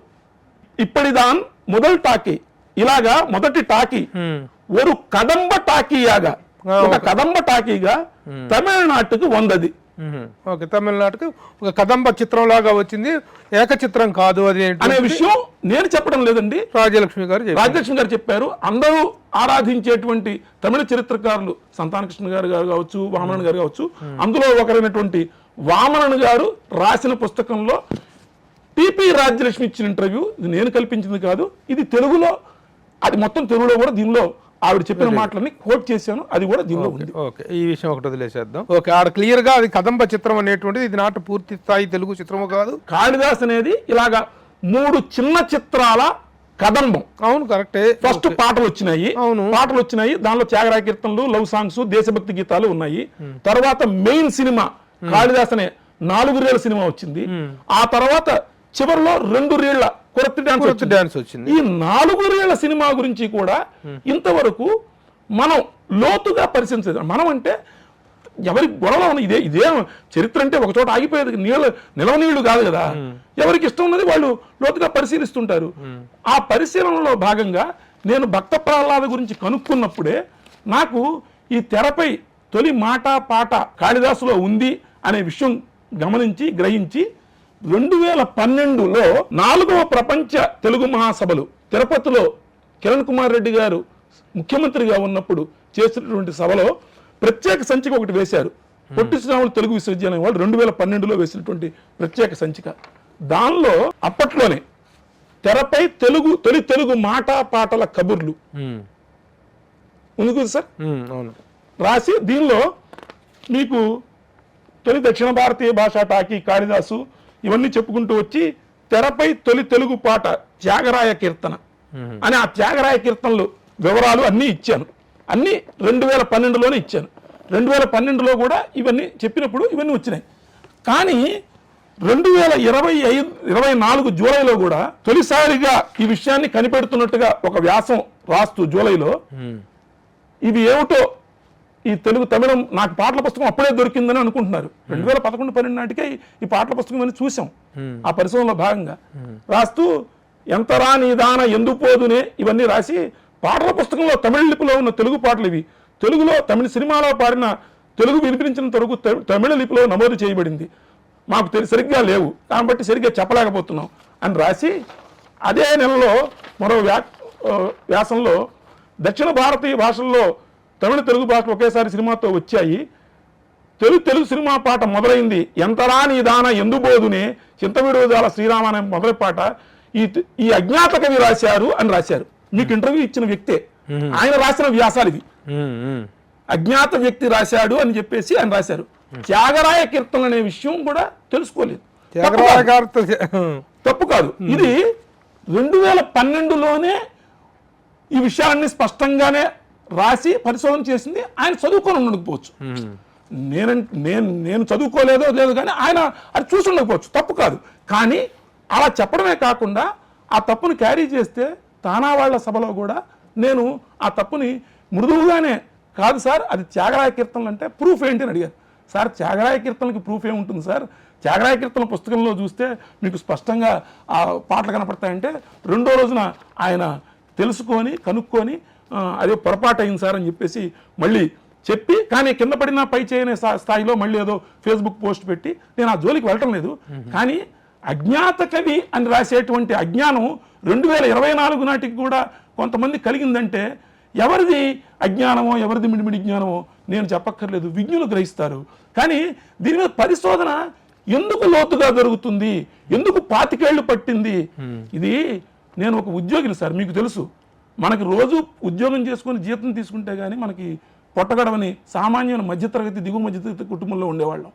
ఇప్పటిదాన్ முதல் టాకీ, ఇలాగా మొదటి టాకీ ஒரு కదంబ టాకీయాగా, ఒక కదంబ టాకీగా తమిళనాటుకు వందది. ఓకే, తమిళనాటుకు ఒక కదంబ చిత్రం లాగా వచ్చింది, ఏక చిత్రం కాదు అది అనే విషయం నేను చెప్పడం లేదండి, రాజలక్ష్మి గారు చెప్పారు. అందరూ ఆరాధించేటువంటి తమిళ చరిత్రకారులు సంతానకృష్ణ గారు కావచ్చు, వామనన్ గారు కావచ్చు, అందులో ఒకరైనటువంటి వామనన్ గారు రాసిన పుస్తకంలో టిపి రాజ్యలక్ష్మి ఇచ్చిన ఇంటర్వ్యూ, ఇది నేను కల్పించింది కాదు, ఇది తెలుగులో, అది మొత్తం తెలుగులో కూడా దీనిలో ఆవిడ చెప్పిన మాటలని కోట్ చేశాను, అది కూడా దీనిలో ఉంది. ఓకే, ఈ విషయం ఒకటి వదిలేసేద్దాం. ఓకే, ఆడ క్లియర్ గా అది కదంబ చిత్రం అనేటువంటిది, ఇది నాటు పూర్తి స్థాయి తెలుగు చిత్రము కాదు. కాళిదాస్ అనేది ఇలాగా 3 చిన్న చిత్రాల కదంబం. అవును, కరెక్టే. ఫస్ట్ పాటలు వచ్చినాయి, దానిలో త్యాగరాయ కీర్తనలు, లవ్ సాంగ్స్, దేశభక్తి గీతాలు ఉన్నాయి. తర్వాత మెయిన్ సినిమా కాళిదాస్ అనే 4 రీళ్ల సినిమా వచ్చింది. ఆ తర్వాత చివరిలో 2 రీళ్ల కురత్తి డాన్స్ వచ్చింది. ఈ 4 రీళ్ల సినిమా గురించి కూడా ఇంతవరకు మనం లోతుగా పరిశీలించలేదు. మనం అంటే ఎవరి గొడవలో ఉన్న ఇదే చరిత్ర అంటే ఒక చోట ఆగిపోయేది, నిలవ నీళ్లు కాదు కదా. ఎవరికి ఇష్టం ఉన్నది వాళ్ళు లోతుగా పరిశీలిస్తుంటారు. ఆ పరిశీలనలో భాగంగా నేను భక్త ప్రహ్లాద గురించి కనుక్కున్నప్పుడే నాకు ఈ తెరపై తొలి మాట పాట కాళిదాసులో ఉంది అనే విషయం గ్రహించి 2012లో 4వ ప్రపంచ తెలుగు మహాసభలు తిరుపతిలో కిరణ్ కుమార్ రెడ్డి గారు ముఖ్యమంత్రిగా ఉన్నప్పుడు చేసినటువంటి సభలో ప్రత్యేక సంచిక ఒకటి వేశారు. పొట్టి శ్రీరాములు తెలుగు విశ్వవిద్యాలయం వాళ్ళు 2012లో వేసినటువంటి ప్రత్యేక సంచిక. దానిలో అప్పట్లోనే తెరపై తొలి తెలుగు మాట పాటల కబుర్లు ఉంది కదా సార్, రాసి దీనిలో మీకు తొలి దక్షిణ భారతీయ భాషా టాకీ కాళిదాసు ఇవన్నీ చెప్పుకుంటూ వచ్చి తెరపై తొలి తెలుగు పాట త్యాగరాయ కీర్తన అని, ఆ త్యాగరాయ కీర్తనలు వివరాలు అన్నీ ఇచ్చాను. అన్నీ 2012లోనే ఇచ్చాను. 2012లో కూడా ఇవన్నీ చెప్పినప్పుడు ఇవన్నీ వచ్చినాయి. కానీ 2024 జూలైలో కూడా తొలిసారిగా ఈ విషయాన్ని కనిపెడుతున్నట్టుగా ఒక వ్యాసం రాస్తూ జూలైలో, ఇవి ఏమిటో ఈ తమిళం నాకు పాటల పుస్తకం అప్పుడే దొరికిందని అనుకుంటున్నారు. 2011-12 నాటికే ఈ పాటల పుస్తకం అని చూసాం. ఆ పరిశ్రమలో భాగంగా రాస్తూ ఎంతరా నీదాన ఎందుపోదునే ఇవన్నీ రాసి పాటల పుస్తకంలో తమిళ లిపిలో ఉన్న తెలుగు పాటలు ఇవి తెలుగులో తమిళ సినిమాలో పాడిన తెలుగు వినిపించినంత వరకు తమిళ లిపిలో నమోదు చేయబడింది, మాకు సరిగ్గా లేవు కాబట్టి సరిగ్గా చెప్పలేకపోతున్నాం అని రాసి, అదే నెలలో మరో వ్యాసంలో దక్షిణ భారతీయ భాషల్లో తమిళ తెలుగు భాషలు ఒకేసారి సినిమాతో వచ్చాయి, తెలుగు సినిమా పాట మొదలైంది ఎంతరా నీ దాన ఎందుబోదునే చింతవిడోదాల శ్రీరామ అనే మొదటి పాట ఈ అజ్ఞాత కవి రాశారు అని రాశారు. మీకు ఇంటర్వ్యూ ఇచ్చిన వ్యక్తే, ఆయన రాసిన వ్యాసాలు ఇవి. అజ్ఞాత వ్యక్తి రాశాడు అని చెప్పేసి ఆయన రాశారు. త్యాగరాయ కీర్తన అనే విషయం కూడా తెలుసుకోలేదు, తప్పు కాదు. ఇది 2012లోనే ఈ విషయాన్ని స్పష్టంగానే రాసి పరిశోధన చేసింది. ఆయన చదువుకొని ఉండకపోవచ్చు, నేను చదువుకోలేదో లేదు కానీ ఆయన అది చూసి ఉండకపోవచ్చు, తప్పు కాదు. కానీ అలా చెప్పడమే కాకుండా ఆ తప్పును క్యారీ చేస్తే తానా వాళ్ళ సభలో కూడా నేను ఆ తప్పుని మృదువుగానే కాదు సార్ అది త్యాగరాయ కీర్తనలు అంటే ప్రూఫ్ ఏంటి అని అడిగారు. సార్ త్యాగరాయ కీర్తనలకి ప్రూఫ్ ఏముంటుంది సార్, త్యాగరాయ కీర్తన పుస్తకంలో చూస్తే మీకు స్పష్టంగా ఆ పాటలు కనపడతాయంటే రెండో రోజున ఆయన తెలుసుకొని కనుక్కొని అదే పొరపాటు అయింది సార్ అని చెప్పేసి మళ్ళీ చెప్పి, కానీ కింద పడిన పై చేయని స్థాయిలో మళ్ళీ ఏదో ఫేస్బుక్ పోస్ట్ పెట్టి నేను ఆ జోలికి వెళ్ళటం లేదు. కానీ అజ్ఞాత కవి అని రాసేటువంటి అజ్ఞానం 2024 నాటికి కూడా కొంతమంది కలిగిందంటే ఎవరిది అజ్ఞానమో ఎవరిది మిడిమిడి జ్ఞానమో నేను చెప్పక్కర్లేదు, విజ్ఞులు గ్రహిస్తారు. కానీ దీని మీద పరిశోధన ఎందుకు లోతుగా జరుగుతుంది, ఎందుకు 25 ఏళ్ళు పట్టింది? ఇది నేను ఒక ఉద్యోగిని సార్, మీకు తెలుసు, మనకి రోజు ఉద్యోగం చేసుకుని జీతం తీసుకుంటే కానీ మనకి పొట్టగడవని సామాన్యమైన మధ్యతరగతి దిగువ మధ్యతరగతి కుటుంబంలో ఉండేవాళ్ళం.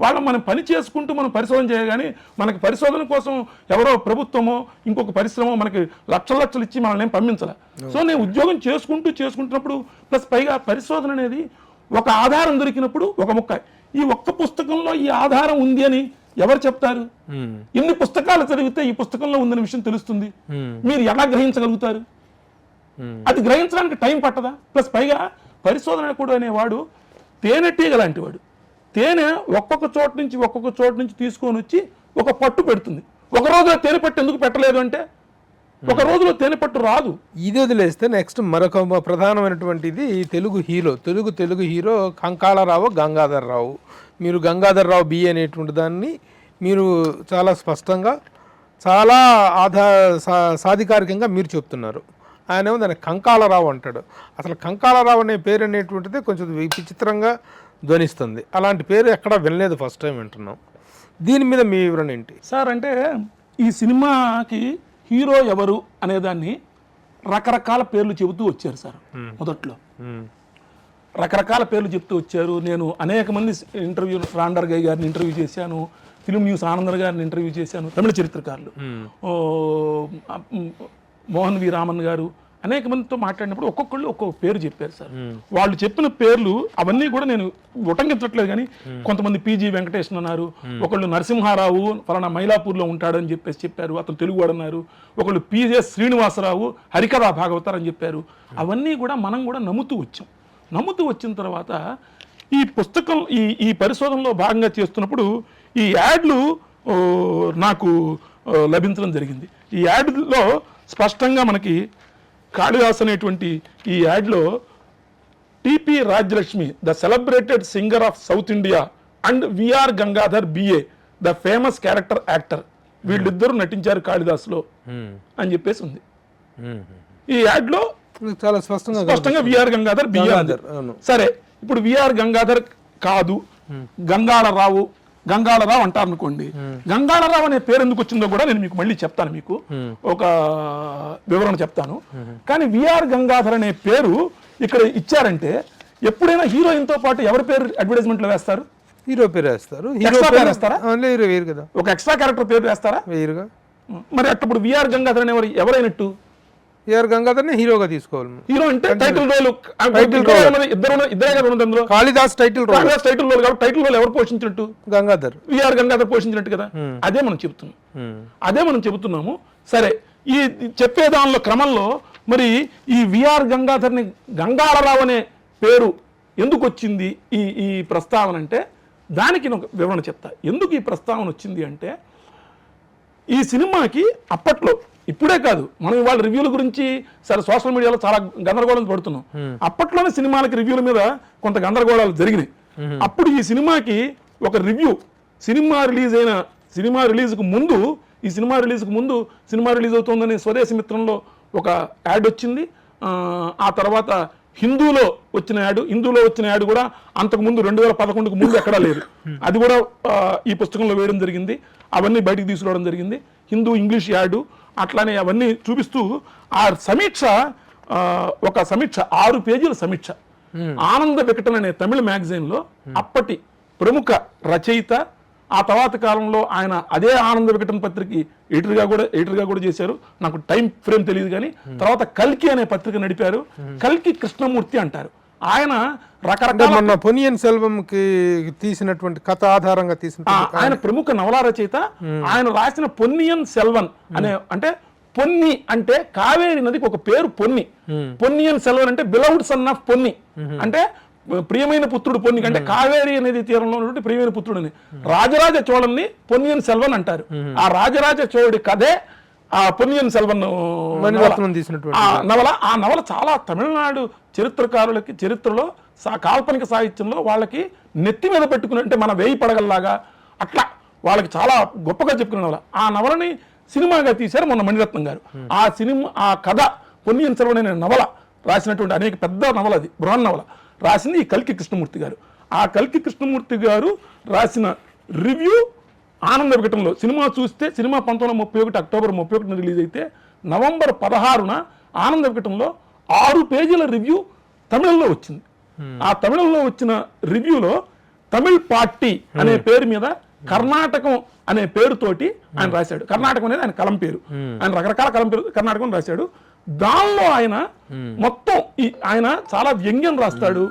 వాళ్ళం మనం పని చేసుకుంటూ మనం పరిశోధన చేయగానే మనకి పరిశోధన కోసం ఎవరో ప్రభుత్వమో ఇంకొక పరిశ్రమ మనకి లక్షలు ఇచ్చి మనల్ని పంపించాలి. సో నేను ఉద్యోగం చేసుకుంటున్నప్పుడు ప్లస్ పైగా పరిశోధన అనేది ఒక ఆధారం దొరికినప్పుడు ఒక ముక్క, ఈ ఒక్క పుస్తకంలో ఈ ఆధారం ఉంది అని ఎవరు చెప్తారు? ఎన్ని పుస్తకాలు చదివితే ఈ పుస్తకంలో ఉందనే విషయం తెలుస్తుంది? మీరు ఎలా గ్రహించగలుగుతారు? అది గ్రహించడానికి టైం పట్టదా? ప్లస్ పైగా పరిశోధనకుడు అనేవాడు తేనెటీగ లాంటి వాడు. తేనె ఒక్కొక్క చోటు నుంచి తీసుకొని వచ్చి ఒక పట్టు పెడుతుంది. ఒక రోజులో తేనె పట్టు ఎందుకు పెట్టలేదు అంటే ఒక రోజులో తేనె పట్టు రాదు. ఇది వదిలేస్తే నెక్స్ట్ మరొక ప్రధానమైనటువంటిది తెలుగు హీరో కంకాళరావు గంగాధర్రావు. మీరు గంగాధర్రావు బి అనేటువంటి దాన్ని మీరు చాలా స్పష్టంగా చాలా సాధికారికంగా మీరు చెప్తున్నారు. ఆయన ఏమో దాన్ని కంకాళరావు అంటాడు. అసలు కంకాళరావు అనే పేరు అనేటువంటిది కొంచెం విచిత్రంగా ధ్వనిస్తుంది. అలాంటి పేరు ఎక్కడా వినలేదు, ఫస్ట్ టైం వింటున్నాం. దీని మీద మీ వివరణ ఏంటి సార్? అంటే ఈ సినిమాకి హీరో ఎవరు అనేదాన్ని రకరకాల పేర్లు చెబుతూ వచ్చారు సార్. మొదట్లో రకరకాల పేర్లు చెప్తూ వచ్చారు. నేను అనేక మంది ఇంటర్వ్యూ, రాండర్ గై గారిని ఇంటర్వ్యూ చేశాను, ఫిల్మ్ న్యూస్ ఆనందర్ గారిని ఇంటర్వ్యూ చేశాను, తమిళ చరిత్రకారులు మోహన్ వి రామన్ గారు, అనేక మందితో మాట్లాడినప్పుడు ఒక్కొక్కళ్ళు ఒక్కొక్క పేరు చెప్పారు సార్. వాళ్ళు చెప్పిన పేర్లు అవన్నీ కూడా నేను ఉటంకించట్లేదు, కానీ కొంతమంది పిజి వెంకటేశ్వర అన్నారు, ఒకళ్ళు నరసింహారావు ఫలానా మైలాపూర్లో ఉంటాడని చెప్పారు, అతను తెలుగువాడు అన్నారు, ఒకళ్ళు పిజెస్ శ్రీనివాసరావు హరికథా భాగవతారు అని చెప్పారు. అవన్నీ కూడా మనం కూడా నమ్ముతూ వచ్చిన తర్వాత ఈ పుస్తకం ఈ పరిశోధనలో భాగంగా చేస్తున్నప్పుడు ఈ యాడ్లు నాకు లభించడం జరిగింది. ఈ యాడ్లో స్పష్టంగా మనకి కాళిదాస్ అనేటువంటి ఈ యాడ్లో TP Rajyalakshmi, the celebrated singer of south India, and VR Gangadhar BA, the famous character actor, వీళ్ళిద్దరూ నటించారు కాళిదాస్లో అని చెప్పేసి ఉంది. ఈ యాడ్లో చాలా స్పష్టంగా విఆర్ గంగాధర్ బిఏ. సరే, ఇప్పుడు విఆర్ గంగాధర్ కాదు, గంగాళరావు అంటారు అనుకోండి. గంగాళరావు అనే పేరు ఎందుకు వచ్చిందో కూడా నేను మీకు మళ్ళీ చెప్తాను, మీకు ఒక వివరణ చెప్తాను. కానీ విఆర్ గంగాధర్ అనే పేరు ఇక్కడ ఇచ్చారంటే ఎప్పుడైనా హీరోయిన్తో పాటు ఎవరి పేరు అడ్వర్టైజ్మెంట్లో వేస్తారు? హీరో పేరు వేస్తారు. వేస్తారా? వేరు కదా, ఒక ఎక్స్ట్రా క్యారెక్టర్ పేరు వేస్తారా? వేరుగా. మరి అప్పుడు విఆర్ గంగాధర్ అనే ఎవరైనట్టు? విఆర్ గంగాధర్ని హీరోగా తీసుకోవాలి. హీరో అంటే టైటిల్ రోల్, ఇద్దరే కదా ఉన్నది అందులో. కాళిదాస్ టైటిల్ రోల్ కాబట్టి టైటిల్ రోల్ ఎవరు పోషించినట్టు? గంగాధర్, విఆర్ గంగాధర్ పోషించినట్టు కదా. అదే మనం చెబుతున్నాము. సరే, ఈ చెప్పే దానిలో క్రమంలో మరి ఈ విఆర్ గంగాధర్ని గంగాళరావు అనే పేరు ఎందుకు వచ్చింది ఈ ప్రస్తావన అంటే దానికి నేను వివరణ చెప్తా. ఎందుకు ఈ ప్రస్తావన వచ్చింది అంటే ఈ సినిమాకి అప్పట్లో, ఇప్పుడే కాదు, మనం ఇవాళ రివ్యూల గురించి సరే సోషల్ మీడియాలో చాలా గందరగోళం పడుతున్నాం. అప్పట్లోనే సినిమాలకి రివ్యూల మీద కొంత గందరగోళాలు జరిగినాయి. అప్పుడు ఈ సినిమాకి ఒక రివ్యూ, సినిమా రిలీజ్కు ముందు సినిమా రిలీజ్ అవుతుందని స్వదేశీ మిత్రంలో ఒక యాడ్ వచ్చింది. ఆ తర్వాత హిందూలో వచ్చిన యాడ్ కూడా అంతకుముందు 2011కు ముందు ఎక్కడా లేదు. అది కూడా ఈ పుస్తకంలో వేయడం జరిగింది. అవన్నీ బయటికి తీసుకురావడం జరిగింది. హిందూ ఇంగ్లీష్ యాడ్ అట్లానే అవన్నీ చూపిస్తూ ఆ సమీక్ష, ఒక సమీక్ష 6 పేజీల సమీక్ష ఆనంద వికటన్ అనే తమిళ మ్యాగజైన్లో అప్పటి ప్రముఖ రచయిత, ఆ తర్వాత కాలంలో ఆయన అదే ఆనంద వికటన్ పత్రిక ఎడిటర్గా కూడా చేశారు. నాకు టైం ఫ్రేమ్ తెలియదు, కానీ తర్వాత కల్కి అనే పత్రిక నడిపారు. కల్కి కృష్ణమూర్తి అంటారు. ఆయన అంటే రకరకాల మొన్న పొన్నియిన్ సెల్వంకి తీసినటువంటి కథ ఆధారంగా తీసిన ఆయన ప్రముఖ నవలా రచయిత. ఆయన రాసిన పొన్నియిన్ సెల్వన్ అంటే పొన్ని అంటే కావేరి నదికి ఒక పేరు పొన్ని. పొన్నియిన్ సెల్వన్ అంటే బిలౌడ్ సన్ ఆఫ్ పొన్ని, అంటే ప్రియమైన పుత్రుడు పొన్ని, అంటే కావేరి నది తీరంలో ఉన్నటువంటి ప్రియమైన పుత్రుడు అని. రాజరాజ చోళన్ని పొన్నియిన్ సెల్వన్ అంటారు. ఆ రాజరాజ చోళుడి కథే ఆ పొన్నియిన్ సెల్వన్ నవల. ఆ నవల చాలా తమిళనాడు చరిత్రకారులకి చరిత్రలో కాల్పనిక సాహిత్యంలో వాళ్ళకి నెత్తి మీద పెట్టుకుని, అంటే మన వేయి పడగల్లాగా అట్లా వాళ్ళకి చాలా గొప్పగా చెప్పుకునే నవల. ఆ నవలని సినిమాగా తీశారు మొన్న మణిరత్నం గారు. ఆ కథ పొన్నియిన్ సెల్వన్ అనే నవల రాసినటువంటి అనేక పెద్ద నవల, అది బృహన్ నవల రాసింది ఈ కల్కి కృష్ణమూర్తి గారు. ఆ కల్కి కృష్ణమూర్తి గారు రాసిన రివ్యూ ఆనంద వికటంలో. సినిమా చూస్తే సినిమా 1931 అక్టోబర్ 31 రిలీజ్ అయితే నవంబర్ 16న ఆనంద వికటంలో 6 పేజీల రివ్యూ తమిళంలో వచ్చింది. ఆ తమిళంలో వచ్చిన రివ్యూలో తమిళ్ పార్టీ అనే పేరు మీద కర్ణాటకం అనే పేరుతోటి ఆయన రాశాడు. కర్ణాటకం అనేది ఆయన కలం పేరు. ఆయన రకరకాల కలం పేరు కర్ణాటకం రాశాడు. దానిలో ఆయన మొత్తం ఆయన చాలా వ్యంగ్యం రాస్తాడు.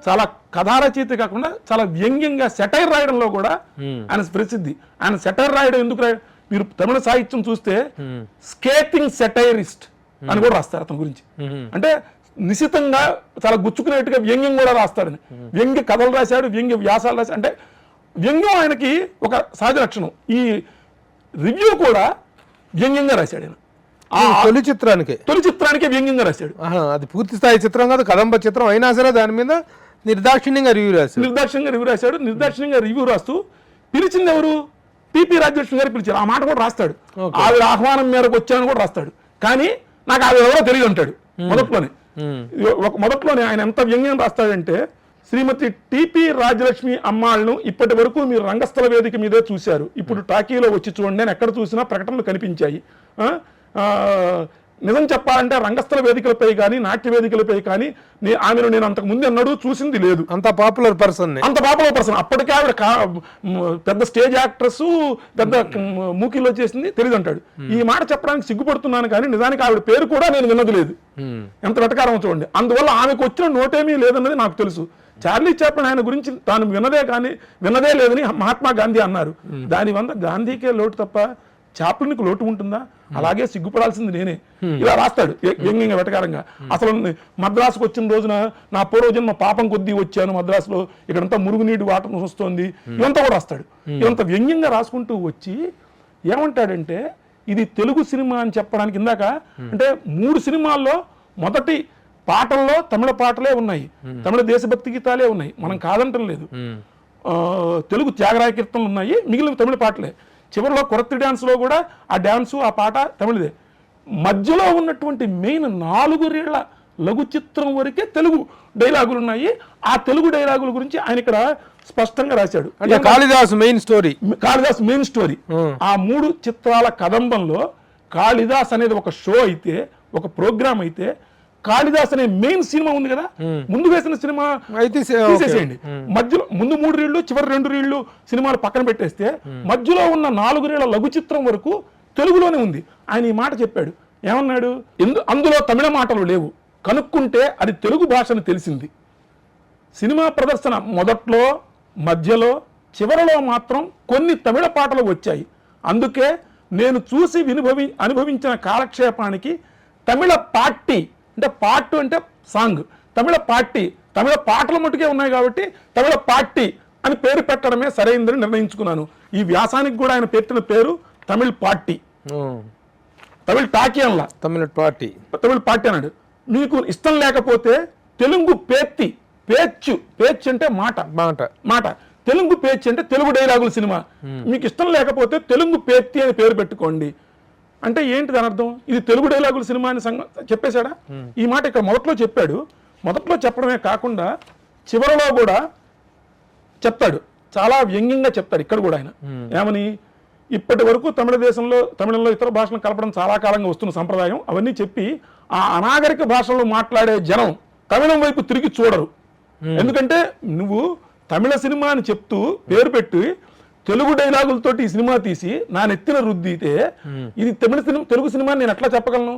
చాలా కథారచయిత కాకుండా చాలా వ్యంగ్యంగా సెటైర్ రాయడంలో కూడా ఆయన ప్రసిద్ధి. ఆయన సెటైర్ రాయడం ఎందుకు మీరు తమిళ సాహిత్యం చూస్తే స్కేటింగ్ సెటైరిస్ట్ అని కూడా రాస్తారు అతని గురించి. అంటే నిశితంగా చాలా గుచ్చుకునేట్టుగా వ్యంగ్యం కూడా రాస్తాడని. వ్యంగ్య కథలు రాశాడు, వ్యంగ్య వ్యాసాలు రాశాడు. అంటే వ్యంగ్యం ఆయనకి ఒక సహజ లక్షణం. ఈ రివ్యూ కూడా వ్యంగ్యంగా రాశాడు ఆయన. తొలి చిత్రానికి వ్యంగ్యంగా రాశాడు. అది పూర్తి స్థాయి చిత్రం కాదు, కదంబ చిత్రం అయినా సరే దాని మీద నిర్దాక్షిణ్యంగా రివ్యూ రాశాడు. నిర్దాక్షిణ్యంగా రివ్యూ రాస్తూ పిలిచింది ఎవరు? పిపి రాజలక్ష్మి గారు పిలిచారు. ఆ మాట కూడా రాస్తాడు. ఆవిడ ఆహ్వానం మేరకు వచ్చానని కూడా రాస్తాడు. కానీ నాకు ఆవిడ ఎవరో తెలియదు అంటాడు మొదట్లోనే. ఆయన ఎంత వ్యంగ్యం రాస్తాడంటే, శ్రీమతి టిపి రాజలక్ష్మి అమ్మాళ్ళను ఇప్పటి వరకు మీరు రంగస్థల వేదిక మీదే చూశారు, ఇప్పుడు టాకీలో వచ్చి చూడండి. నేను ఎక్కడ చూసినా ప్రకటనలు కనిపించాయి. నిజం చెప్పాలంటే రంగస్థల వేదికలపై కానీ నాట్య వేదికలపై కానీ ఆమెను నేను అంతకు ముందు అన్నాడు చూసింది లేదు. అంత పాపులర్ పర్సన్. అప్పటికే ఆవిడ పెద్ద స్టేజ్ యాక్ట్రెస్, పెద్ద మూకీలో చేసింది తెలియదు అంటాడు. ఈ మాట చెప్పడానికి సిగ్గుపడుతున్నాను కానీ నిజానికి ఆవిడ పేరు కూడా నేను విన్నది లేదు. ఎంత వెటకారం చూడండి. అందువల్ల ఆమెకు వచ్చిన నోటేమీ లేదన్నది నాకు తెలుసు. చార్లీ చాప్లిన్ ఆయన గురించి తాను విన్నదే లేదని మహాత్మా గాంధీ అన్నారు. దానివల్ల గాంధీకే లోటు తప్ప చాప్లిన్కి లోటు ఉంటుందా? అలాగే సిగ్గుపడాల్సింది నేనే. ఇలా రాస్తాడు వ్యంగ్యంగా వెటకారంగా. అసలు మద్రాసుకు వచ్చిన రోజున నా పూర్వజన్మ పాపం కొద్దీ వచ్చాను, మద్రాసులో ఇక్కడంతా మురుగునీటి వాటర్ వస్తుంది, ఇదంతా కూడా రాస్తాడు. ఇదంతా వ్యంగ్యంగా రాసుకుంటూ వచ్చి ఏమంటాడంటే, ఇది తెలుగు సినిమా అని చెప్పడానికి ఇందాక అంటే 3 సినిమాల్లో మొదటి పాటల్లో తమిళ పాటలే ఉన్నాయి, తమిళ దేశభక్తి గీతాలే ఉన్నాయి, మనం కాదంటం లేదు. తెలుగు త్యాగరాయ కీర్తనలు ఉన్నాయి, మిగిలిన తమిళ పాటలే. చివరిలో కొరత్తి డ్యాన్స్లో కూడా ఆ డ్యాన్సు ఆ పాట తమిళదే. మధ్యలో ఉన్నటువంటి మెయిన్ 4 రీళ్ల లఘు చిత్రం వరకే తెలుగు డైలాగులు ఉన్నాయి. ఆ తెలుగు డైలాగుల గురించి ఆయన ఇక్కడ స్పష్టంగా రాశాడు. అంటే కాళిదాస్ మెయిన్ స్టోరీ. ఆ 3 చిత్రాల కదంబంలో కాళిదాస్ అనేది ఒక షో అయితే, ఒక ప్రోగ్రామ్ అయితే, కాళిదాస్ అనే మెయిన్ సినిమా ఉంది కదా, ముందు వేసిన సినిమా అయితే తీసేసేయండి. మధ్యలో ముందు 3 రీళ్లు చివరి 2 రీళ్లు సినిమాలు పక్కన పెట్టేస్తే మధ్యలో ఉన్న 4 రీళ్ల లఘు చిత్రం వరకు తెలుగులోనే ఉంది. ఆయన ఈ మాట చెప్పాడు. ఏమన్నాడు? అందులో తమిళ మాటలు లేవు, కనుక్కుంటే అది తెలుగు భాషను తెలిసింది. సినిమా ప్రదర్శన మొదట్లో, మధ్యలో, చివరిలో మాత్రం కొన్ని తమిళ పాటలు వచ్చాయి. అందుకే నేను చూసి అనుభవించిన కాలక్షేపానికి తమిళ పార్టీ, అంటే పార్ట్ అంటే సాంగ్, తమిళ పార్టీ, తమిళ పాటలు మటుకే ఉన్నాయి కాబట్టి తమిళ పార్టీ అని పేరు పెట్టడమే సరైందని నిర్ణయించుకున్నాను. ఈ వ్యాసానికి కూడా ఆయన పెట్టిన పేరు తమిళ్ పార్టీ. తమిళ్ టాకీ అనలా, తమిళ పార్టీ అన్నాడు. మీకు ఇష్టం లేకపోతే తెలుగు పేచ్చు అంటే మాట, తెలుగు పేచి అంటే తెలుగు డైలాగుల సినిమా. మీకు ఇష్టం లేకపోతే తెలుగు పేత్తి అని పేరు పెట్టుకోండి. అంటే ఏంటి దాని అర్థం? ఇది తెలుగు డైలాగుల సినిమా అని చెప్పేశాడా? ఈ మాట ఇక్కడ మొదట్లో చెప్పాడు. మొదట్లో చెప్పడమే కాకుండా చివరిలో కూడా చెప్తాడు, చాలా వ్యంగ్యంగా చెప్తాడు ఇక్కడ కూడా ఆయన. ఏమని? ఇప్పటి వరకు తమిళంలో ఇతర భాషలను కలపడం చాలా కాలంగా వస్తున్న సంప్రదాయం, అవన్నీ చెప్పి ఆ అనాగరిక భాషల్లో మాట్లాడే జనం తమిళం వైపు తిరిగి చూడరు. ఎందుకంటే నువ్వు తమిళ సినిమా అని చెప్తూ పేరు పెట్టి తెలుగు డైలాగులతోటి ఈ సినిమా తీసి నా నెత్తిన రుద్దితే ఇది తెలుగు సినిమా నేను ఎట్లా చెప్పగలను?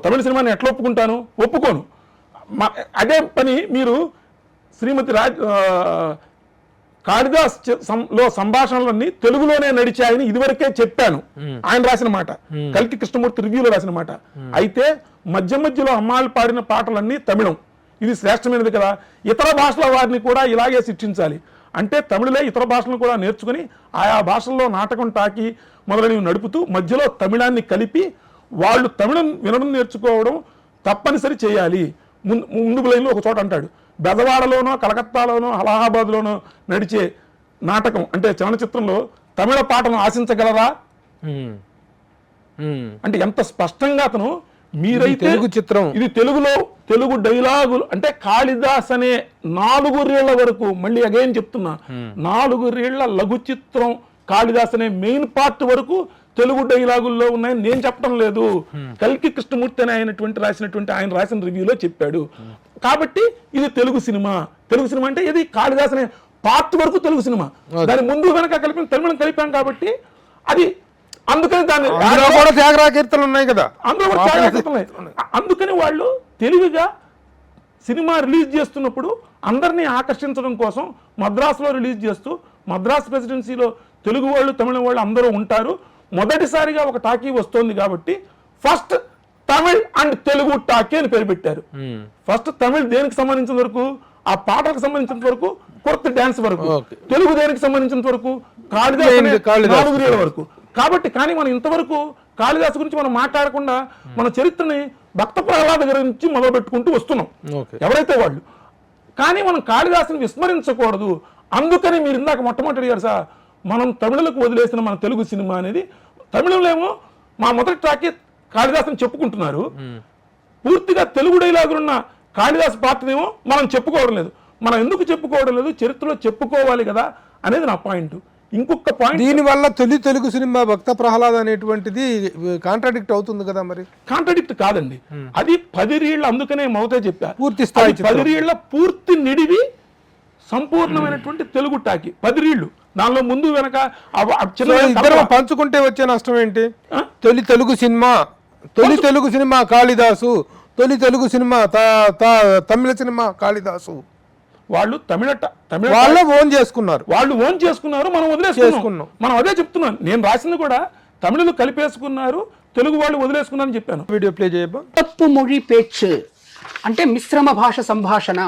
తమిళ సినిమాని ఎట్లా ఒప్పుకుంటాను? ఒప్పుకోను. అదే పని మీరు శ్రీమతి కాళిదాస్ లో సంభాషణలన్నీ తెలుగులోనే నడిచాయని ఇదివరకే చెప్పాను. ఆయన రాసిన మాట, కల్కి కృష్ణమూర్తి రివ్యూలో రాసిన మాట. అయితే మధ్య మధ్యలో అమ్మాయిలు పాడిన పాటలన్నీ తమిళం, ఇది శ్రేష్టమైనది కదా, ఇతర భాషల వారిని కూడా ఇలాగే శిక్షించాలి అంటే తమిళలే ఇతర భాషలను కూడా నేర్చుకుని ఆయా భాషల్లో నాటకం టాకి మొదలైనవి నడుపుతూ మధ్యలో తమిళాన్ని కలిపి వాళ్ళు తమిళం వినడం నేర్చుకోవడం తప్పనిసరి చేయాలి. ముందు లైన్లో ఒక చోట అంటాడు, బెజవాడలోనో కలకత్తాలోనో అలహాబాద్లోనో నడిచే నాటకం అంటే చలనచిత్రంలో తమిళ పాటను ఆశించగలరా అంటే ఎంత స్పష్టంగా అతను మీరైతే తెలుగు చిత్రం ఇది తెలుగులో తెలుగు డైలాగులు అంటే కాళిదాస్ అనే 4 రీళ్ల వరకు, మళ్ళీ అగైన్ చెప్తున్నా, 4 రీళ్ల లఘు చిత్రం కాళిదాస్ అనే మెయిన్ పార్ట్ వరకు తెలుగు డైలాగుల్లో ఉన్నాయని నేను చెప్పడం లేదు. కల్కి కృష్ణమూర్తి అని ఆయన రాసిన రివ్యూలో చెప్పాడు. కాబట్టి ఇది తెలుగు సినిమా. తెలుగు సినిమా అంటే ఇది కాళిదాస్ అనే పార్ట్ వరకు తెలుగు సినిమా, దాని ముందు వెనక కలిపి తమిళం కలిపాం కాబట్టి అది అందుకని దాన్ని కూడా త్యాగరాజ కీర్తనలు ఉన్నాయి కదా, అందులో కూడా త్యాగరాజ కీర్తనలు ఉన్నాయి. అందుకని వాళ్ళు తెలివిగా సినిమా రిలీజ్ చేస్తున్నప్పుడు అందరినీ ఆకర్షించడం కోసం మద్రాసులో రిలీజ్ చేస్తూ మద్రాసు ప్రెసిడెన్సీలో తెలుగు వాళ్ళు తమిళ వాళ్ళు అందరూ ఉంటారు. మొదటిసారిగా ఒక టాకీ వస్తోంది కాబట్టి first Tamil and Telugu talkie అని పేరు పెట్టారు. ఫస్ట్ తమిళ్ దేనికి సంబంధించిన వరకు, ఆ పాటలకు సంబంధించినంత వరకు, కొత్త డాన్స్ వరకు. తెలుగు దేనికి సంబంధించినంత వరకు కాళిదాస్ 4 రీళ్ల వరకు. కాబట్టి కానీ మనం ఇంతవరకు కాళిదాస్ గురించి మనం మాట్లాడకుండా మన చరిత్రని భక్త ప్రహ్లాద గురించి మొదలు పెట్టుకుంటూ వస్తున్నాం ఎవరైతే వాళ్ళు. కానీ మనం కాళిదాసుని విస్మరించకూడదు. అందుకని మీరు ఇందాక మొట్టమొదటి అడిగారు సార్, మనం తమిళలకు వదిలేసిన మన తెలుగు సినిమా అనేది, తమిళంలో ఏమో మా మొదటి టాకీ కాళిదాసుని చెప్పుకుంటున్నారు, పూర్తిగా తెలుగు డైలాగులున్న కాళిదాస్ పాత్రనేమో మనం చెప్పుకోవడం లేదు. మనం ఎందుకు చెప్పుకోవడం లేదు, చరిత్రలో చెప్పుకోవాలి కదా అనేది నా పాయింట్. ఇంకొక పాయింట్, దీనివల్ల తెలుగు సినిమా భక్త ప్రహ్లాద్ అనేటువంటిది కాంట్రాడిక్ట్ అవుతుంది కదా. మరి కాంట్రాడిక్ట్ కాదండి, అది 10 రీళ్ల, అందుకనే మౌతే చెప్పా, పూర్తి స్థాయి 10 రీళ్ల పూర్తి నిడివి సంపూర్ణమైనటువంటి తెలుగు టాకీ 10 రీళ్లు. దానిలో ముందు వెనక ఇద్దరు పంచుకుంటే వచ్చే నష్టం ఏంటి? తొలి తెలుగు సినిమా కాళిదాసు, తొలి తెలుగు సినిమా తమిళ సినిమా కాళిదాసు. వాళ్ళు తమిళ వాళ్ళు ఓన్ చేసుకున్నారు, మనం వదిలేసుకున్నాం. మనం అదే చెప్తున్నాను, నేను రాసింది కూడా తమిళలు కలిపేసుకున్నారు, తెలుగు వాళ్ళు వదిలేసుకున్నారని చెప్పాను. Video play చేయబో. కలப்பு మொழி பேச்சு అంటే మిశ్రమ భాష సంభాషణ.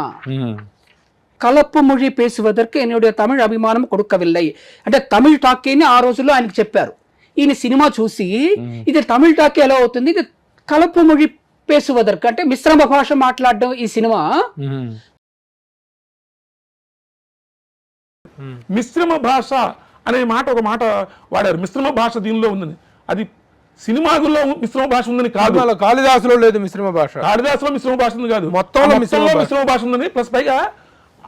కలப்பு మொழி பேசுவதற்கு என்னுடைய தமிழ் అభిమానం கொடுக்கவில்லை అంటే తమిళ టాకీని ఆ రోజుల్లో ఆయనకు చెప్పారు. ఈయన సినిమా చూసి ఇది తమిళ టాకీ ఎలా అవుతుంది, ఇది కలపు మொழி பேசுவதற்கு అంటే మిశ్రమ భాష మాట్లాడడం ఈ సినిమా. మిశ్రమ భాష అనే మాట ఒక మాట వాడారు, మిశ్రమ భాష దీనిలో ఉందని. అది సినిమాలో మిశ్రమ భాష ఉందని కాదు, కాళిదాసులో లేదు మిశ్రమ భాష, కాళిదాసులో మిశ్రమ భాష ఉంది కాదు, మొత్తంలో మిశ్రమ భాష ఉందని. ప్లస్ పైగా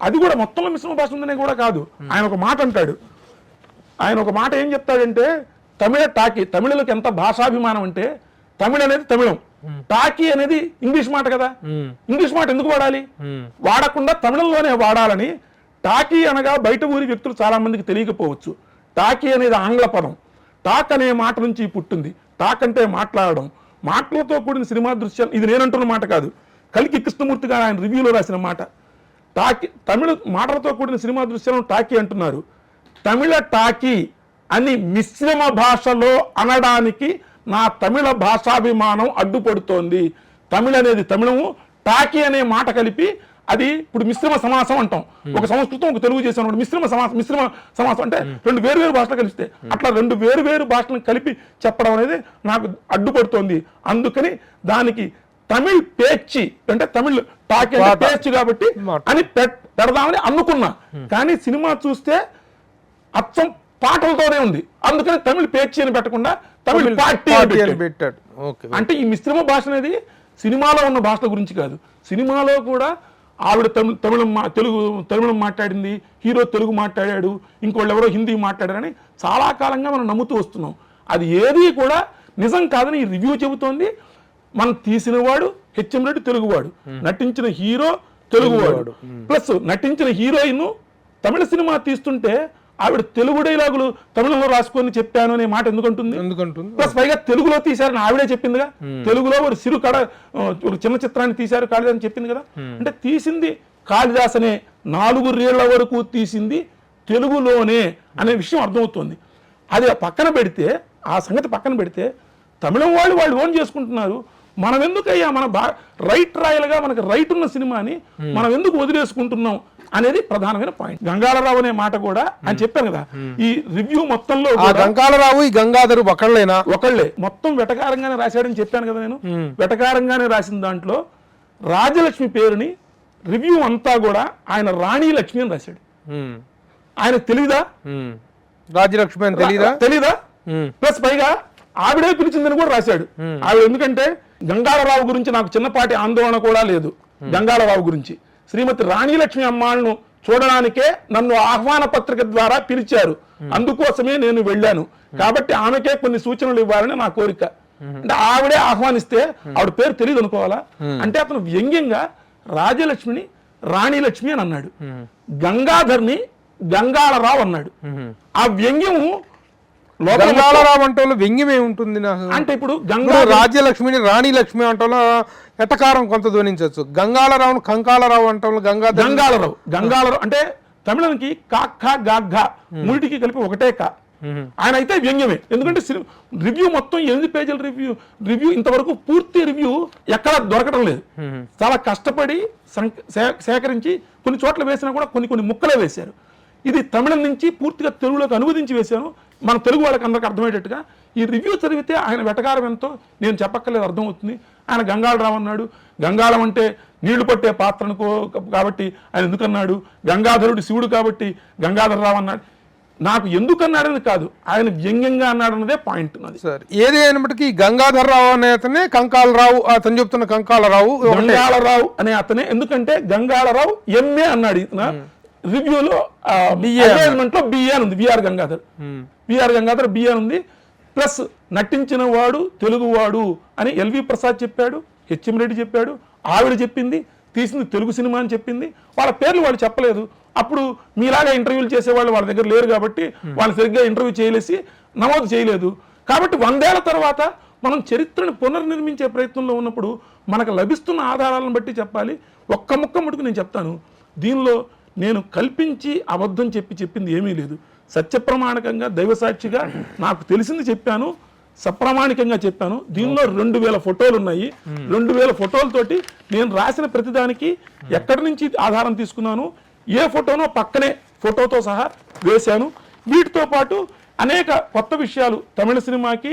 అది కూడా మొత్తంలో మిశ్రమ భాష ఉందనే కూడా కాదు. ఆయన ఒక మాట అంటాడు, ఆయన ఒక మాట ఏం చెప్తాడంటే, తమిళ టాకీ, తమిళలకు ఎంత భాషాభిమానం అంటే తమిళ అనేది తమిళం, టాకీ అనేది ఇంగ్లీష్ మాట కదా, ఇంగ్లీష్ మాట ఎందుకు వాడాలి, వాడకుండా తమిళంలోనే వాడాలని. టాకీ అనగా బయట ఊరి వ్యక్తులు చాలా మందికి తెలియకపోవచ్చు, టాకీ అనేది ఆంగ్ల పదం, టాక్ అనే మాట నుంచి పుట్టింది. టాక్ అంటే మాట్లాడడం, మాటలతో కూడిన సినిమా దృశ్యాలు. ఇది నేనంటున్న మాట కాదు, కల్కి కృష్ణమూర్తి గారు ఆయన రివ్యూలో రాసిన మాట. టాకీ తమిళ మాటలతో కూడిన సినిమా దృశ్యాలను టాకీ అంటున్నారు. తమిళ టాకీ అని మిశ్రమ భాషలో అనడానికి నా తమిళ భాషాభిమానం అడ్డుపడుతోంది. తమిళ అనేది తమిళము, టాకీ అనే మాట కలిపి అది ఇప్పుడు మిశ్రమ సమాసం అంటాం. ఒక సంస్కృతం ఒక తెలుగు చేసాం, మిశ్రమ సమాసం అంటే 2 వేరు భాషలు కలిస్తే, అట్లా 2 వేరు భాషలను కలిపి చెప్పడం అనేది నాకు అడ్డుపడుతోంది. అందుకని దానికి తమిళ్ పేచి అంటే తమిళ్ టాకీ అంటే పేచి కాబట్టి అని పెడదామని అనుకున్నా. కానీ సినిమా చూస్తే అచ్చం పాటలతోనే ఉంది, అందుకని తమిళ్ పేచి అని పెట్టకుండా తమిళ్ పార్టీ అని పెట్టాడు. అంటే ఈ మిశ్రమ భాష అనేది సినిమాలో ఉన్న భాషల గురించి కాదు, సినిమాలో కూడా ఆవిడ తమిళం మాట్లాడింది, హీరో తెలుగు మాట్లాడాడు, ఇంకోళ్ళు ఎవరో హిందీ మాట్లాడారని చాలా కాలంగా మనం నమ్ముతూ వస్తున్నాం. అది ఏది కూడా నిజం కాదని ఈ రివ్యూ చెబుతోంది. మనం తీసిన వాడు హెచ్ఎం రెడ్డి తెలుగువాడు, నటించిన హీరో తెలుగువాడు, ప్లస్ నటించిన హీరోయిన్ తమిళ సినిమా తీస్తుంటే ఆవిడ తెలుగు డైలాగులు తమిళంలో రాసుకొని చెప్పాను అనే మాట ఎందుకంటుంది? ప్లస్ పైగా తెలుగులో తీశారని ఆవిడే చెప్పిందిగా. తెలుగులో ఒక ఒక చిన్న చిత్రాన్ని తీశారు కాళిదాస్ అని చెప్పింది కదా. అంటే తీసింది కాళిదాస్ అనే 4 రీళ్ల వరకు తీసింది తెలుగులోనే అనే విషయం అర్థమవుతుంది. అది పక్కన పెడితే, ఆ సంగతి పక్కన పెడితే, తమిళం వాళ్ళు ఓన్ చేసుకుంటున్నారు. మనం ఎందుకయ్యా మన రైట్ రాయలుగా మనకు రైట్ ఉన్న సినిమాని మనం ఎందుకు వదిలేసుకుంటున్నాం అనేది ప్రధానమైన పాయింట్. గంగాళరావు అనే మాట కూడా అని చెప్పాను కదా, ఈ రివ్యూ మొత్తంలో గంగాళరావు ఈ గంగాధరు ఒకళ్ళే మొత్తం వెటకారంగానే రాశాడని చెప్పాను కదా నేను. వెటకారంగానే రాసిన దాంట్లో రాజలక్ష్మి పేరుని రివ్యూ అంతా కూడా ఆయన రాణి లక్ష్మి అని రాశాడు. ఆయన తెలీదా రాజ్యలక్ష్మి అని తెలీదా? ప్లస్ పైగా ఆవిడే పిలిచిందని కూడా రాశాడు. ఆవిడ ఎందుకంటే గంగాళరావు గురించి నాకు చిన్నపాటి ఆందోళన కూడా లేదు. గంగాళరావు గురించి శ్రీమతి రాణిలక్ష్మి అమ్మాళ్ళను చూడడానికే నన్ను ఆహ్వాన పత్రిక ద్వారా పిలిచారు, అందుకోసమే నేను వెళ్ళాను, కాబట్టి ఆమెకే కొన్ని సూచనలు ఇవ్వాలని నా కోరిక. అంటే ఆవిడే ఆహ్వానిస్తే ఆవిడ పేరు తెలియదు అనుకోవాలా? అంటే అతను వ్యంగ్యంగా రాజలక్ష్మిని రాణిలక్ష్మి అని అన్నాడు, గంగాధర్ని గంగాళరావు అన్నాడు. ఆ వ్యంగ్యము గంగాళరావు అంటే వ్యంగ్యం ఏముంటుంది అంటే ఇప్పుడు రాజ్యలక్ష్మిని రాణి లక్ష్మి అంటే ఎటకారం కొంత ధ్వనించవచ్చు. గంగాళరావును కంకాళరావు అంటే గంగాళరావు అంటే తమిళానికి కాక్క గాగ్గ మూడిటికి కలిపి ఒకటే కా. ఆయన అయితే వ్యంగ్యమే, ఎందుకంటే రివ్యూ మొత్తం 8 పేజీల రివ్యూ ఇంతవరకు పూర్తి రివ్యూ ఎక్కడ దొరకడం లేదు. చాలా కష్టపడి సేకరించి కొన్ని చోట్ల వేసినా కూడా కొన్ని ముక్కలే వేశారు. ఇది తమిళం నుంచి పూర్తిగా తెలుగులోకి అనువదించి వేశాను, మన తెలుగు వాళ్ళకి అందరికి అర్థమయ్యేటట్టుగా. ఈ రివ్యూ చదివితే ఆయన వెటకారం ఎంతో నేను చెప్పక్కర్లేదు, అర్థమవుతుంది. ఆయన గంగాళరావు అన్నాడు, గంగాళం అంటే నీళ్లు పట్టే పాత్ర అనుకో కాబట్టి ఆయన ఎందుకన్నాడు, గంగాధరుడు శివుడు కాబట్టి గంగాధరరావు అన్నాడు. నాకు ఎందుకన్నాడని కాదు, ఆయన వ్యంగ్యంగా అన్నాడు అన్నదే పాయింట్ నాది. సార్ ఏది అయినప్పటికీ గంగాధరరావు అనే అతనే కంకాళరావు, అతను చెప్తున్న కంకాళరావు అనే అతనే. ఎందుకంటే గంగాళరావు ఎంఏ అన్నాడు ఇతను రివ్యూలో, లో బిఏ అని ఉంది, విఆర్ గంగాధర్ బిఏ ఉంది. ప్లస్ నటించిన వాడు తెలుగువాడు అని ఎల్వి ప్రసాద్ చెప్పాడు, హెచ్ఎం రెడ్డి చెప్పాడు, ఆవిడ చెప్పింది, తీసింది తెలుగు సినిమా అని చెప్పింది. వాళ్ళ పేర్లు వాళ్ళు చెప్పలేదు. అప్పుడు మీలాగా ఇంటర్వ్యూలు చేసేవాళ్ళు వాళ్ళ దగ్గర లేరు కాబట్టి వాళ్ళు సరిగ్గా ఇంటర్వ్యూ చేయలేసి నమోదు చేయలేదు. కాబట్టి 100 ఏళ్ల తర్వాత మనం చరిత్రను పునర్నిర్మించే ప్రయత్నంలో ఉన్నప్పుడు మనకు లభిస్తున్న ఆధారాలను బట్టి చెప్పాలి. ఒక్క ముక్క ముట్టుకు నేను చెప్తాను, దీనిలో నేను కల్పించి అబద్ధం చెప్పింది ఏమీ లేదు. సత్యప్రమాణకంగా దైవసాక్షిగా నాకు తెలిసింది చెప్పాను, సప్రమాణికంగా చెప్పాను. దీనిలో 2000 ఫోటోలు ఉన్నాయి. 2000 ఫోటోలతోటి నేను రాసిన ప్రతిదానికి ఎక్కడి నుంచి ఆధారం తీసుకున్నాను, ఏ ఫోటోనో పక్కనే ఫోటోతో సహా వేశాను. వీటితో పాటు అనేక కొత్త విషయాలు తమిళ సినిమాకి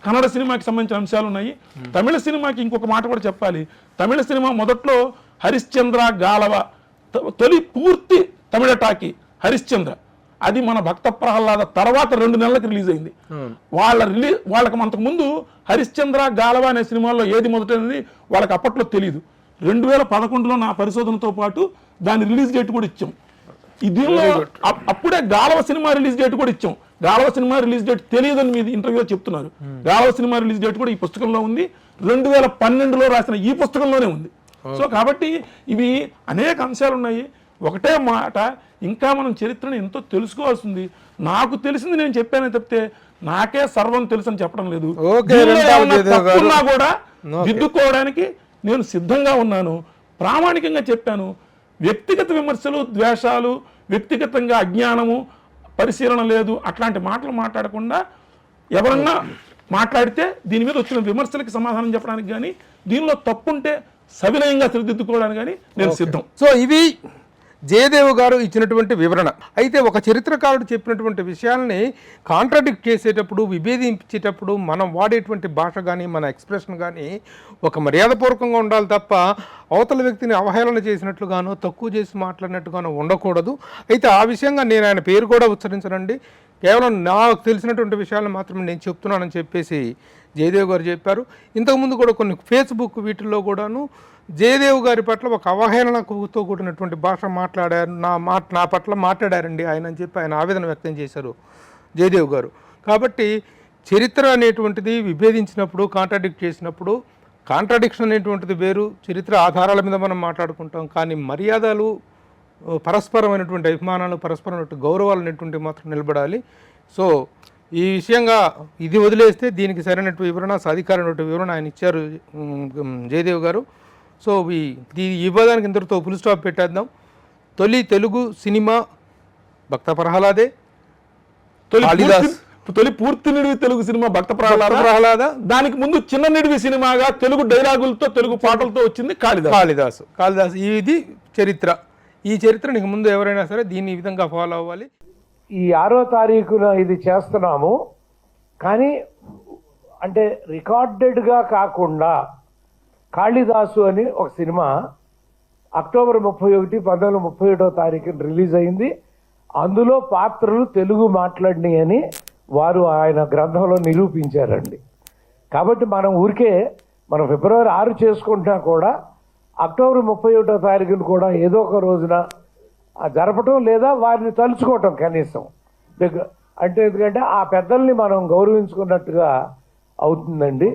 కన్నడ సినిమాకి సంబంధించిన అంశాలు ఉన్నాయి. తమిళ సినిమాకి ఇంకొక మాట కూడా చెప్పాలి. తమిళ సినిమా మొదట్లో హరిశ్చంద్ర గాలవ, తొలి పూర్తి తమిళ టాకీ హరిశ్చంద్ర, అది మన భక్త ప్రహ్లాద తర్వాత 2 నెలలకు రిలీజ్ అయింది. వాళ్ళకి అంతకు ముందు హరిశ్చంద్ర గాలవ అనే సినిమాల్లో ఏది మొదటైనది వాళ్ళకి అప్పట్లో తెలియదు. 2011లో నా పరిశోధనతో పాటు దాని రిలీజ్ డేట్ కూడా ఇచ్చాం. దీనిలో అప్పుడే గాలవ సినిమా రిలీజ్ డేట్ కూడా ఇచ్చాం. గాలవ సినిమా రిలీజ్ డేట్ తెలియదని మీరు ఇంటర్వ్యూలో చెప్తున్నారు. గాలవ సినిమా రిలీజ్ డేట్ కూడా ఈ పుస్తకంలో ఉంది, 2012లో రాసిన ఈ పుస్తకంలోనే ఉంది. సో కాబట్టి ఇవి అనేక అంశాలు ఉన్నాయి. ఒకటే మాట, ఇంకా మనం చరిత్రను ఎంతో తెలుసుకోవాల్సింది. నాకు తెలిసింది నేను చెప్పానే తప్పితే నాకే సర్వం తెలుసు అని చెప్పడం లేదు. తప్పున్నా కూడా దిద్దుకోవడానికి నేను సిద్ధంగా ఉన్నాను, ప్రామాణికంగా చెప్పాను. వ్యక్తిగత విమర్శలు, ద్వేషాలు, వ్యక్తిగతంగా అజ్ఞానము, పరిశీలన లేదు అట్లాంటి మాటలు మాట్లాడకుండా ఎవరన్నా మాట్లాడితే దీని మీద వచ్చిన విమర్శలకి సమాధానం చెప్పడానికి కానీ, దీనిలో తప్పుంటే సవినయంగా సరిదిద్దుకోవడానికి కానీ నేను సిద్ధం. సో ఇవి జయదేవ్ గారు ఇచ్చినటువంటి వివరణ. అయితే ఒక చరిత్రకారుడు చెప్పినటువంటి విషయాల్ని కాంట్రాడిక్ట్ చేసేటప్పుడు, విభేదించేటప్పుడు మనం వాడేటువంటి భాష కానీ మన ఎక్స్ప్రెషన్ కానీ ఒక మర్యాదపూర్వకంగా ఉండాలి తప్ప అవతల వ్యక్తిని అవహేళన చేసినట్లుగానో తక్కువ చేసి మాట్లాడినట్టుగానో ఉండకూడదు. అయితే ఆ విషయంగా నేను ఆయన పేరు కూడా ఉచ్చరించనండి, కేవలం నాకు తెలిసినటువంటి విషయాలను మాత్రమే నేను చెప్తున్నానని చెప్పేసి జయదేవ్ గారు చెప్పారు. ఇంతకుముందు కూడా కొన్ని ఫేస్బుక్ వీటిల్లో కూడాను జయదేవ్ గారి పట్ల ఒక అవహేళనతో కూడినటువంటి భాష మాట్లాడారు, నా పట్ల మాట్లాడారండి ఆయన అని చెప్పి ఆయన ఆవేదన వ్యక్తం చేశారు జయదేవ్ గారు. కాబట్టి చరిత్ర అనేటువంటిది విభేదించినప్పుడు, కాంట్రాడిక్ట్ చేసినప్పుడు, కాంట్రాడిక్షన్ అనేటువంటిది వేరు, చరిత్ర ఆధారాల మీద మనం మాట్లాడుకుంటాం. కానీ మర్యాదలు పరస్పరమైనటువంటి అభిమానాలు, పరస్పరమైనటువంటి గౌరవాలు అనేటువంటి మాత్రం నిలబడాలి. సో ఈ విషయంగా ఇది వదిలేస్తే దీనికి సరైనటువంటి వివరణ, సాధికారమైనటువంటి వివరణ ఆయన ఇచ్చారు జయదేవ్ గారు. సో ఈ వివాదానికి ఇంతటితో ఫుల్ స్టాప్ పెట్టేద్దాం. తొలి తెలుగు సినిమా భక్త ప్రహ్లాదే, తొలి పూర్తి నిడివి తెలుగు సినిమా భక్త ప్రహ్లాద. దానికి ముందు చిన్న నిడివి సినిమాగా తెలుగు డైలాగులతో, తెలుగు పాటలతో వచ్చింది కాళిదాసు. ఇది చరిత్ర. ఈ చరిత్ర నీకు ముందు ఎవరైనా సరే దీన్ని ఈ విధంగా ఫాలో అవ్వాలి. ఈ 6వ తారీఖున ఇది చేస్తున్నాము, కానీ అంటే రికార్డెడ్గా కాకుండా కాళిదాసు అని ఒక సినిమా అక్టోబర్ 31, 1931వ తారీఖున రిలీజ్ అయింది. అందులో పాత్రలు తెలుగు మాట్లాడినాయి అని వారు ఆయన గ్రంథంలో నిరూపించారండి. కాబట్టి మనం మనం ఫిబ్రవరి 6 చేసుకుంటున్నా కూడా అక్టోబర్ 31వ తారీఖున కూడా ఏదో ఒక రోజున జరపటం లేదా వారిని తలుచుకోవటం కనీసం అంటే ఎందుకంటే ఆ పెద్దల్ని మనం గౌరవించుకున్నట్టుగా అవుతుందండి.